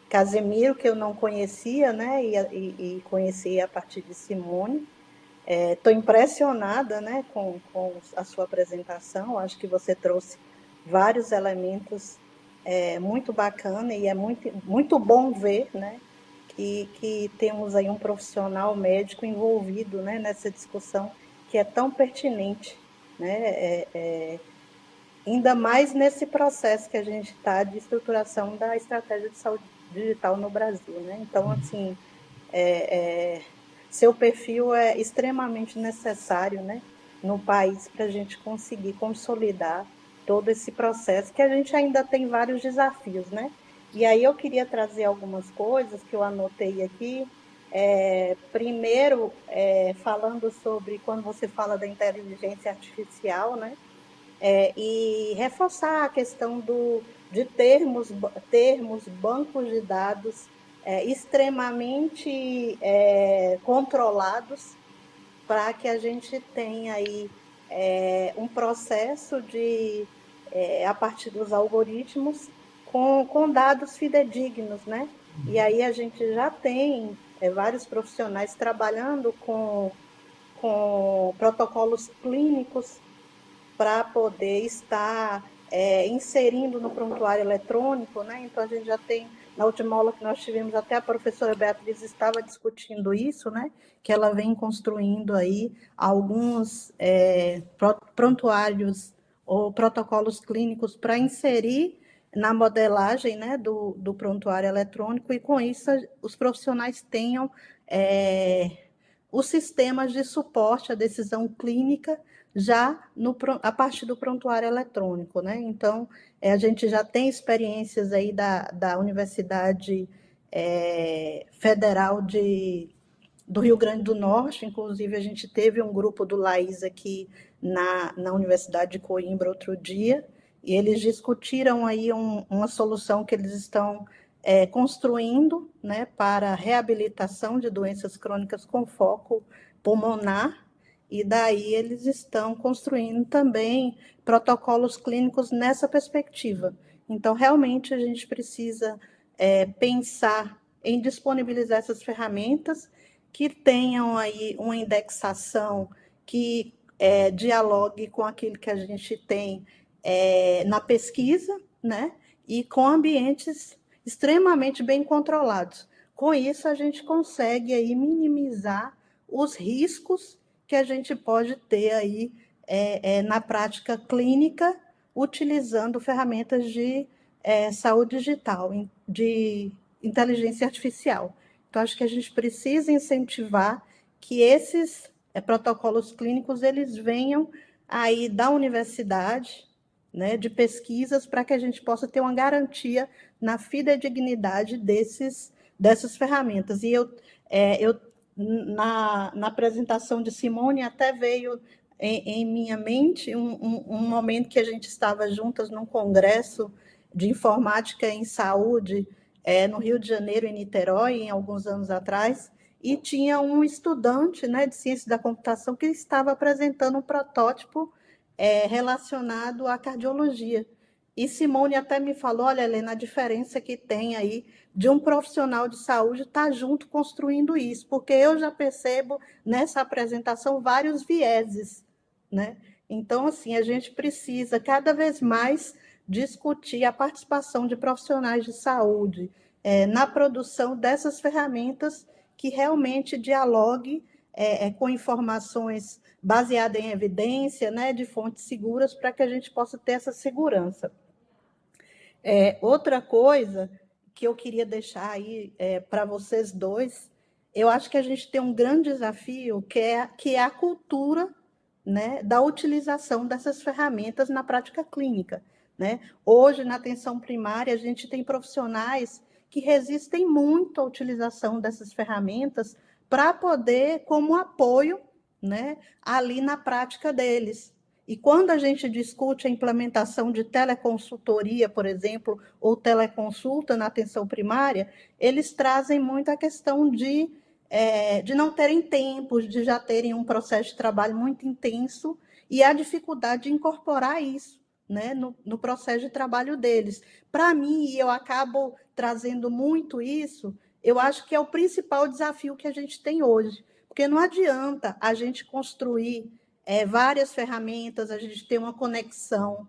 Casemiro, que eu não conhecia, né? E conheci a partir de Simone. Estou impressionada, né, com a sua apresentação. Acho que você trouxe vários elementos muito bacana, e é muito bom ver, né, que temos aí um profissional médico envolvido, né, nessa discussão que é tão pertinente, né, ainda mais nesse processo que a gente está de estruturação da estratégia de saúde digital no Brasil, né? Então, assim, seu perfil é extremamente necessário, né, no país, para a gente conseguir consolidar todo esse processo, que a gente ainda tem vários desafios, né? E aí eu queria trazer algumas coisas que eu anotei aqui. Primeiro, falando sobre quando você fala da inteligência artificial, né? E reforçar a questão de termos, bancos de dados extremamente controlados, para que a gente tenha aí um processo a partir dos algoritmos, com dados fidedignos, né? E aí a gente já tem vários profissionais trabalhando com protocolos clínicos para poder estar inserindo no prontuário eletrônico, né? Então, a gente já tem, na última aula que nós tivemos, até a professora Beatriz estava discutindo isso, né? Que ela vem construindo aí alguns prontuários ou protocolos clínicos para inserir na modelagem, né, do prontuário eletrônico, e com isso os profissionais tenham os sistemas de suporte à decisão clínica já a partir do prontuário eletrônico, né? Então, a gente já tem experiências aí da Universidade Federal do Rio Grande do Norte. Inclusive, a gente teve um grupo do Laís aqui na Universidade de Coimbra outro dia, e eles discutiram aí uma solução que eles estão construindo, né, para reabilitação de doenças crônicas com foco pulmonar, e daí eles estão construindo também protocolos clínicos nessa perspectiva. Então, realmente, a gente precisa pensar em disponibilizar essas ferramentas que tenham aí uma indexação que dialogue com aquilo que a gente tem na pesquisa, né? E com ambientes extremamente bem controlados. Com isso, a gente consegue aí minimizar os riscos que a gente pode ter aí na prática clínica, utilizando ferramentas de saúde digital, de inteligência artificial. Então, acho que a gente precisa incentivar que esses protocolos clínicos eles venham aí da universidade, né, de pesquisas, para que a gente possa ter uma garantia na fidedignidade dessas ferramentas. E na apresentação de Simone até veio em minha mente um momento que a gente estava juntas num congresso de informática em saúde no Rio de Janeiro, em Niterói, em alguns anos atrás, e tinha um estudante, né, de ciência da computação que estava apresentando um protótipo relacionado à cardiologia. E Simone até me falou, olha, Helena, a diferença que tem aí de um profissional de saúde estar junto construindo isso, porque eu já percebo nessa apresentação vários vieses, né? Então, assim, a gente precisa cada vez mais discutir a participação de profissionais de saúde na produção dessas ferramentas que realmente dialogue com informações baseadas em evidência, né, de fontes seguras, para que a gente possa ter essa segurança. Outra coisa que eu queria deixar aí para vocês dois, eu acho que a gente tem um grande desafio, que é a cultura, né, da utilização dessas ferramentas na prática clínica, né? Hoje, na atenção primária, a gente tem profissionais que resistem muito à utilização dessas ferramentas para poder, como apoio, né, ali na prática deles. E quando a gente discute a implementação de teleconsultoria, por exemplo, ou teleconsulta na atenção primária, eles trazem muito a questão de não terem tempo, de já terem um processo de trabalho muito intenso e a dificuldade de incorporar isso, né, no processo de trabalho deles. Para mim, e eu acabo trazendo muito isso, eu acho que é o principal desafio que a gente tem hoje, porque não adianta a gente construir várias ferramentas, a gente ter uma conexão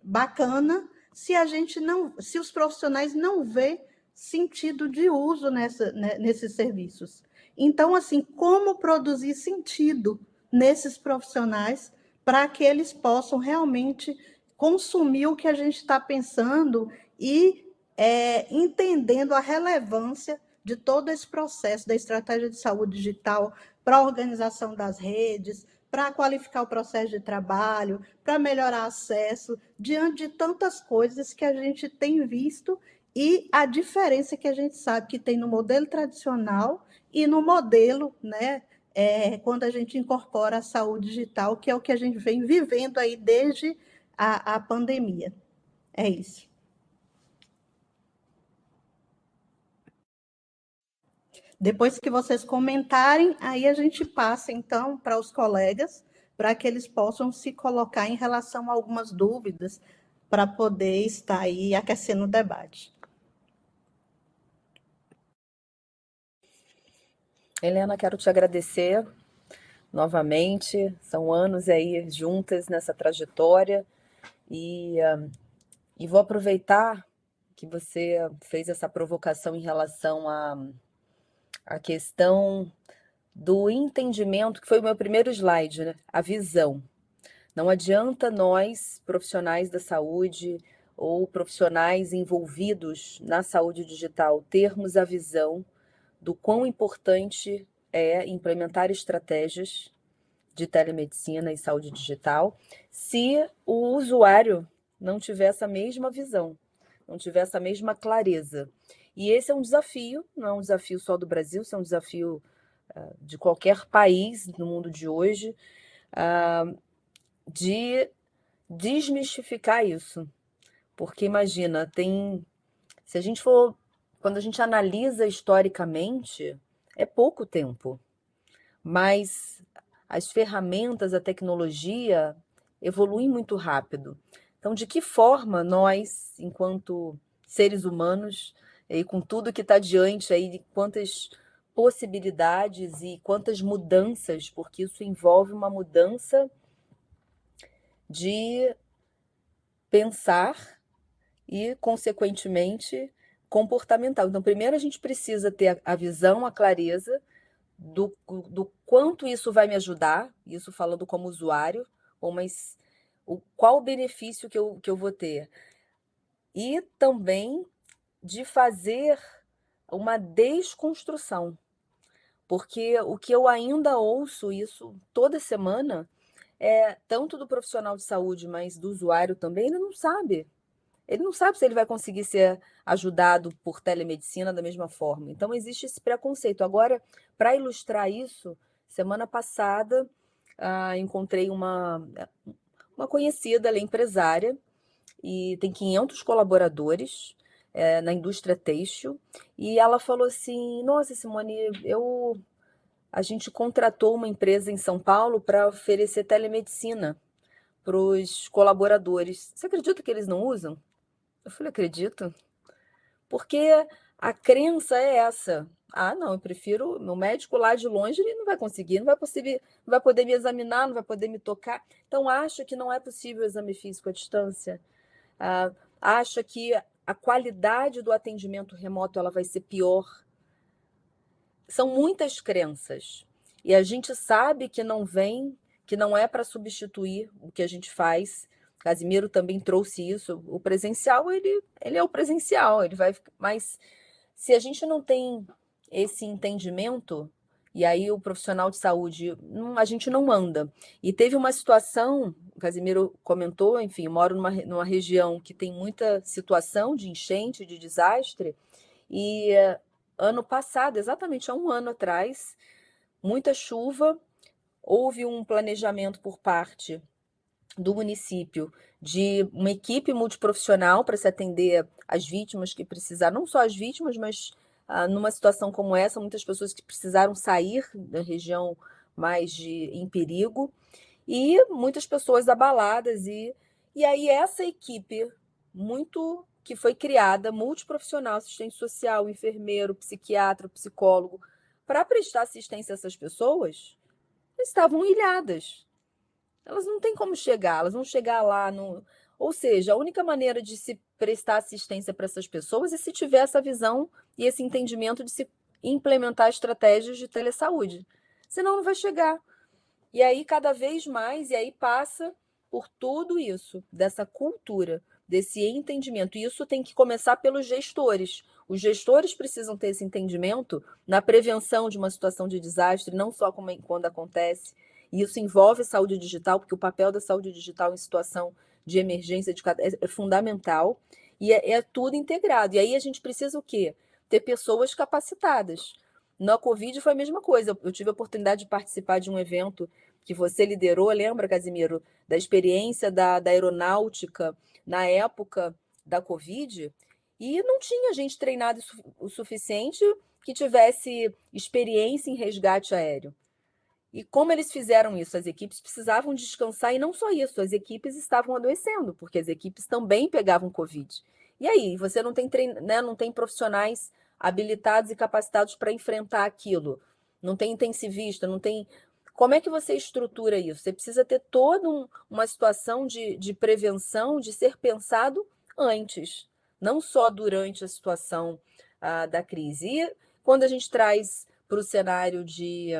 bacana, se os profissionais não vê sentido de uso nesses serviços. Então, assim, como produzir sentido nesses profissionais para que eles possam realmente consumir o que a gente está pensando e entendendo a relevância de todo esse processo da estratégia de saúde digital para a organização das redes, para qualificar o processo de trabalho, para melhorar acesso, diante de tantas coisas que a gente tem visto e a diferença que a gente sabe que tem no modelo tradicional e no modelo, né, quando a gente incorpora a saúde digital, que é o que a gente vem vivendo aí desde a pandemia. É isso. Depois que vocês comentarem, aí a gente passa, então, para os colegas, para que eles possam se colocar em relação a algumas dúvidas, para poder estar aí aquecendo o debate. Helena, quero te agradecer novamente. São anos aí juntas nessa trajetória e vou aproveitar que você fez essa provocação em relação à questão do entendimento, que foi o meu primeiro slide, né? A visão. Não adianta nós, profissionais da saúde ou profissionais envolvidos na saúde digital, termos a visão do quão importante é implementar estratégias de telemedicina e saúde digital, se o usuário não tiver essa mesma visão, não tiver essa mesma clareza. E esse é um desafio, não é um desafio só do Brasil, isso é um desafio de qualquer país no mundo de hoje, de desmistificar isso. Porque imagina, se a gente for, quando a gente analisa historicamente, é pouco tempo, mas as ferramentas, a tecnologia evoluem muito rápido. Então, de que forma nós, enquanto seres humanos, e com tudo que está diante aí, de quantas possibilidades e quantas mudanças, porque isso envolve uma mudança de pensar e, consequentemente, comportamental. Então, primeiro a gente precisa ter a visão, a clareza do quanto isso vai me ajudar, isso falando como usuário, mas qual o benefício que eu vou ter. E também de fazer uma desconstrução, porque o que eu ainda ouço isso toda semana, tanto do profissional de saúde, mas do usuário também, ele não sabe. ele não sabe se ele vai conseguir ser ajudado por telemedicina da mesma forma. Então, existe esse preconceito. Agora, para ilustrar isso, semana passada, encontrei uma conhecida, ela é empresária, e tem 500 colaboradores na indústria têxtil, e ela falou assim, nossa, Simone, a gente contratou uma empresa em São Paulo para oferecer telemedicina para os colaboradores. Você acredita que eles não usam? Eu falei, acredito. Porque a crença é essa. Ah, não, eu prefiro meu médico lá de longe, ele não vai conseguir, não vai poder me examinar, não vai poder me tocar. Então, acha que não é possível o exame físico à distância. Acha que a qualidade do atendimento remoto ela vai ser pior. São muitas crenças. E a gente sabe que não é para substituir o que a gente faz. Casimiro também trouxe isso. O presencial, ele é o presencial, ele vai. Mas se a gente não tem esse entendimento, e aí o profissional de saúde, a gente não anda. E teve uma situação, o Casimiro comentou, enfim, eu moro numa região que tem muita situação de enchente, de desastre, e ano passado, exatamente há um ano atrás, muita chuva, houve um planejamento por parte do município de uma equipe multiprofissional para se atender às vítimas que precisaram, não só as vítimas, mas numa situação como essa, muitas pessoas que precisaram sair da região mais em perigo, e muitas pessoas abaladas, e aí essa equipe que foi criada, multiprofissional, assistente social, enfermeiro, psiquiatra, psicólogo, para prestar assistência a essas pessoas, estavam ilhadas. Elas não têm como chegar, elas vão chegar lá no... Ou seja, a única maneira de se prestar assistência para essas pessoas é se tiver essa visão e esse entendimento de se implementar estratégias de telesaúde. Senão não vai chegar. E aí, cada vez mais, e aí passa por tudo isso, dessa cultura, desse entendimento. E isso tem que começar pelos gestores. Os gestores precisam ter esse entendimento na prevenção de uma situação de desastre, não só quando acontece. E isso envolve saúde digital, porque o papel da saúde digital em situação de emergência é fundamental, e é tudo integrado. E aí a gente precisa o quê? Ter pessoas capacitadas. Na Covid foi a mesma coisa. Eu tive a oportunidade de participar de um evento que você liderou, lembra, Casimiro, da experiência da aeronáutica na época da Covid, e não tinha gente treinada o suficiente que tivesse experiência em resgate aéreo. E como eles fizeram isso? As equipes precisavam descansar, e não só isso, as equipes estavam adoecendo, porque as equipes também pegavam Covid. E aí, você não tem, não tem profissionais habilitados e capacitados para enfrentar aquilo, não tem intensivista, não tem... Como é que você estrutura isso? Você precisa ter toda uma situação de prevenção, de ser pensado antes, não só durante a situação da crise. E quando a gente traz para o cenário de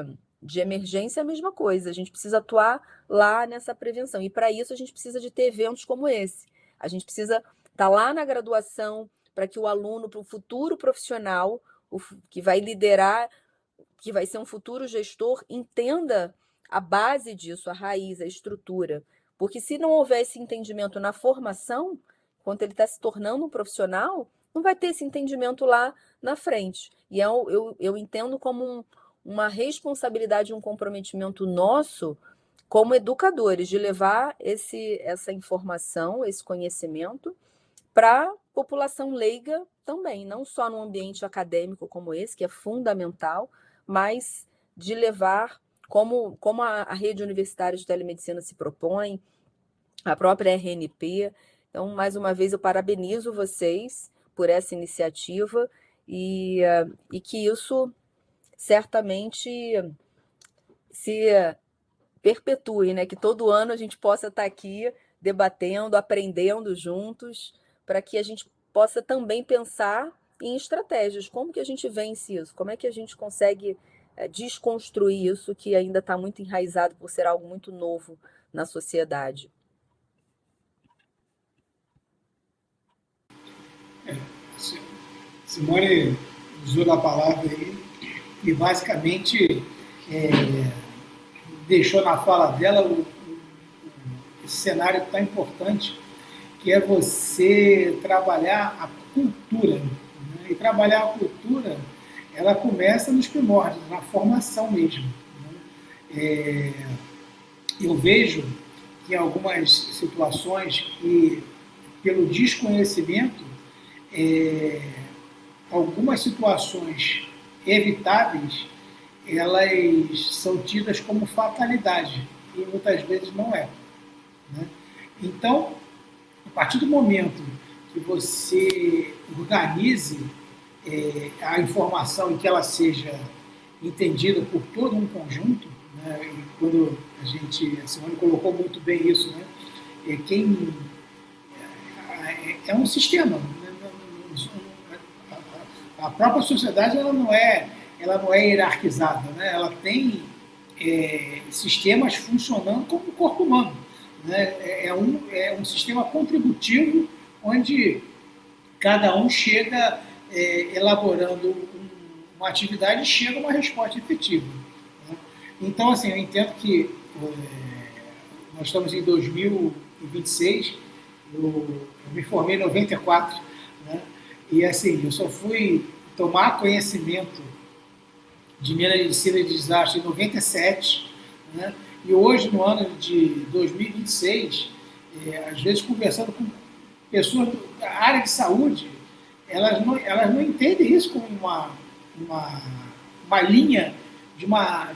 emergência, é a mesma coisa. A gente precisa atuar lá nessa prevenção. E para isso a gente precisa de ter eventos como esse. A gente precisa estar lá na graduação para que o aluno, para o futuro profissional, que vai liderar, que vai ser um futuro gestor, entenda a base disso, a raiz, a estrutura. Porque se não houver esse entendimento na formação, quando ele está se tornando um profissional, não vai ter esse entendimento lá na frente. E eu entendo como uma responsabilidade, um comprometimento nosso como educadores, de levar essa informação, esse conhecimento para a população leiga também, não só num ambiente acadêmico como esse, que é fundamental, mas de levar, como a rede universitária de telemedicina se propõe, a própria RNP. Então, mais uma vez, eu parabenizo vocês por essa iniciativa e que isso certamente se perpetue, né? Que todo ano a gente possa estar aqui debatendo, aprendendo juntos, para que a gente possa também pensar em estratégias. Como que a gente vence isso? Como é que a gente consegue desconstruir isso que ainda está muito enraizado por ser algo muito novo na sociedade? Simone usou a palavra aí e basicamente deixou na fala dela esse cenário tão importante, que é você trabalhar a cultura, né? E trabalhar a cultura, ela começa nos primórdios, na formação mesmo, né? Eu vejo que em algumas situações, que pelo desconhecimento, algumas situações evitáveis, elas são tidas como fatalidade, e muitas vezes não é, né? Então, a partir do momento que você organize a informação e que ela seja entendida por todo um conjunto, né? E quando a Simone colocou muito bem isso, né? Quem é um sistema, né? A própria sociedade ela não é hierarquizada, né? Ela tem sistemas funcionando como o corpo humano, né? É um sistema contributivo onde cada um chega elaborando uma atividade e chega a uma resposta efetiva, né? Então, assim, eu entendo que nós estamos em 2026, eu me formei em 94, né? E assim, eu só fui tomar conhecimento de medicina de desastre em 97, né? E hoje, no ano de 2026, às vezes conversando com pessoas da área de saúde, elas não entendem isso como uma linha de uma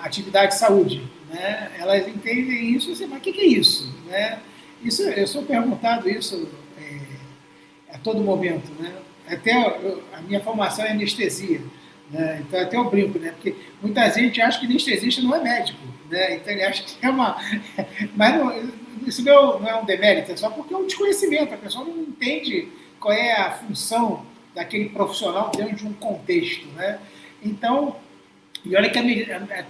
atividade de saúde, né? Elas entendem isso assim, mas o que é isso, né? Isso, eu sou perguntado isso a todo momento, né? Até a minha formação é anestesia, né? Então até eu brinco, né? Porque muita gente acha que anestesista não é médico, né? Então ele acha que é uma... Mas não, isso não é um demérito, é só porque é um desconhecimento, a pessoa não entende qual é a função daquele profissional dentro de um contexto, né? Então, e olha que a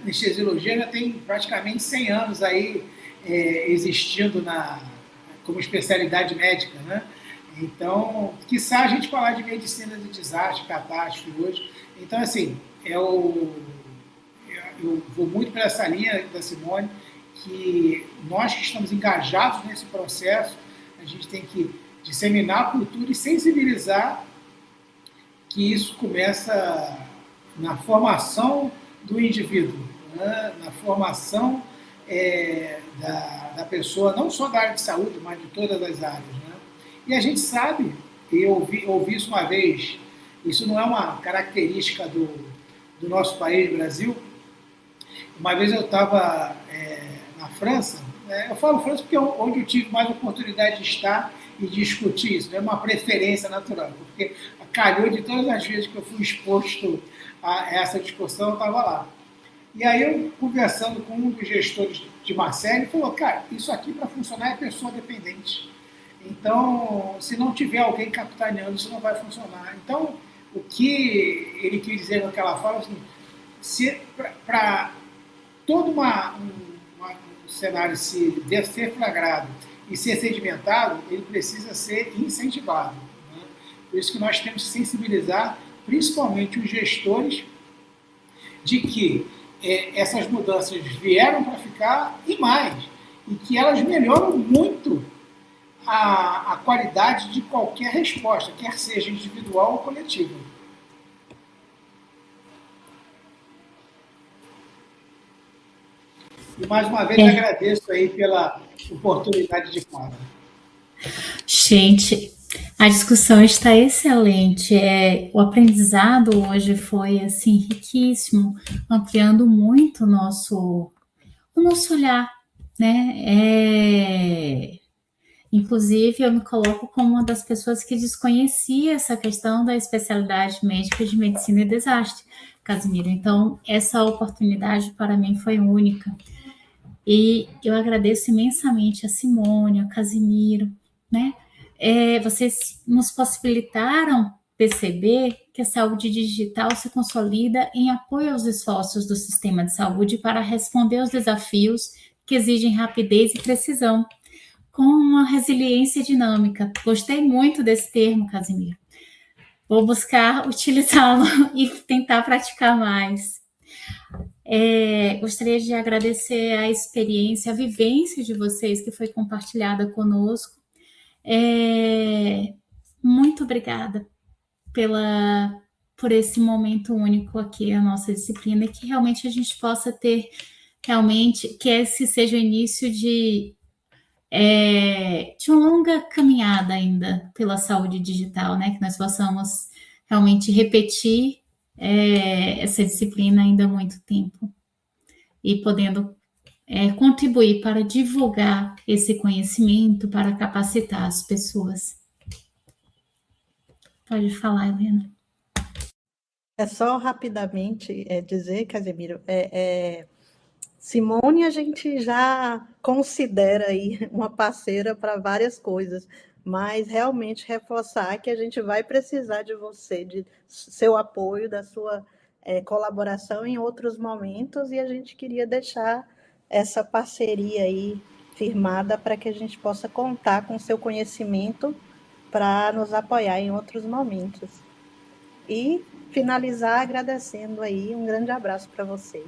anestesiologia já tem praticamente 100 anos aí existindo como especialidade médica, né? Então, quiçá a gente falar de medicina de desastre, catástrofe hoje. Então, assim, eu vou muito para essa linha da Simone, que nós que estamos engajados nesse processo, a gente tem que disseminar a cultura e sensibilizar que isso começa na formação do indivíduo, né? Na formação da pessoa, não só da área de saúde, mas de todas as áreas, né? E a gente sabe, e eu ouvi isso uma vez, isso não é uma característica do nosso país, Brasil. Uma vez eu estava na França, eu falo França porque é onde eu tive mais oportunidade de estar e discutir isso, é uma preferência natural, porque calhou de todas as vezes que eu fui exposto a essa discussão, eu estava lá. E aí eu, conversando com um dos gestores de Marseille, ele falou, cara, isso aqui para funcionar é pessoa dependente. Então, se não tiver alguém capitaneando, isso não vai funcionar. Então, o que ele quis dizer naquela fala, assim, para todo um cenário deve ser flagrado e ser sedimentado, ele precisa ser incentivado, né? Por isso que nós temos que sensibilizar, principalmente os gestores, de que essas mudanças vieram para ficar e mais, e que elas melhoram muito a qualidade de qualquer resposta, quer seja individual ou coletiva. E mais uma vez agradeço aí pela oportunidade de fala. Gente, a discussão está excelente. O aprendizado hoje foi assim riquíssimo, ampliando muito o nosso olhar, né? Inclusive, eu me coloco como uma das pessoas que desconhecia essa questão da especialidade médica de medicina e desastre, Casimiro. Então, essa oportunidade para mim foi única. E eu agradeço imensamente a Simone, a Casimiro, né? Vocês nos possibilitaram perceber que a saúde digital se consolida em apoio aos esforços do sistema de saúde para responder aos desafios que exigem rapidez e precisão, com uma resiliência dinâmica. Gostei muito desse termo, Casimiro. Vou buscar utilizá-lo e tentar praticar mais. Gostaria de agradecer a experiência, a vivência de vocês que foi compartilhada conosco. Muito obrigada por esse momento único aqui, a nossa disciplina, e que realmente a gente possa ter, que esse seja o início de uma longa caminhada ainda pela saúde digital, né? Que nós possamos realmente repetir essa disciplina ainda há muito tempo e podendo contribuir para divulgar esse conhecimento, para capacitar as pessoas. Pode falar, Helena. É só rapidamente dizer, Casemiro, Simone a gente já considera aí uma parceira para várias coisas, mas realmente reforçar que a gente vai precisar de você, de seu apoio, da sua colaboração em outros momentos, e a gente queria deixar essa parceria aí firmada para que a gente possa contar com seu conhecimento para nos apoiar em outros momentos. E finalizar agradecendo aí, um grande abraço para vocês.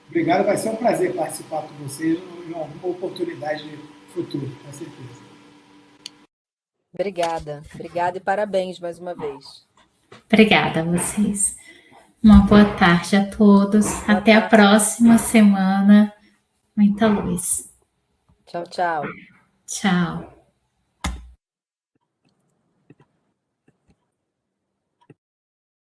Obrigado, vai ser um prazer participar com vocês em alguma oportunidade futura, com certeza. Obrigada e parabéns mais uma vez. Obrigada a vocês. Uma boa tarde a todos. Até a próxima semana. Muita luz. Tchau, tchau. Tchau.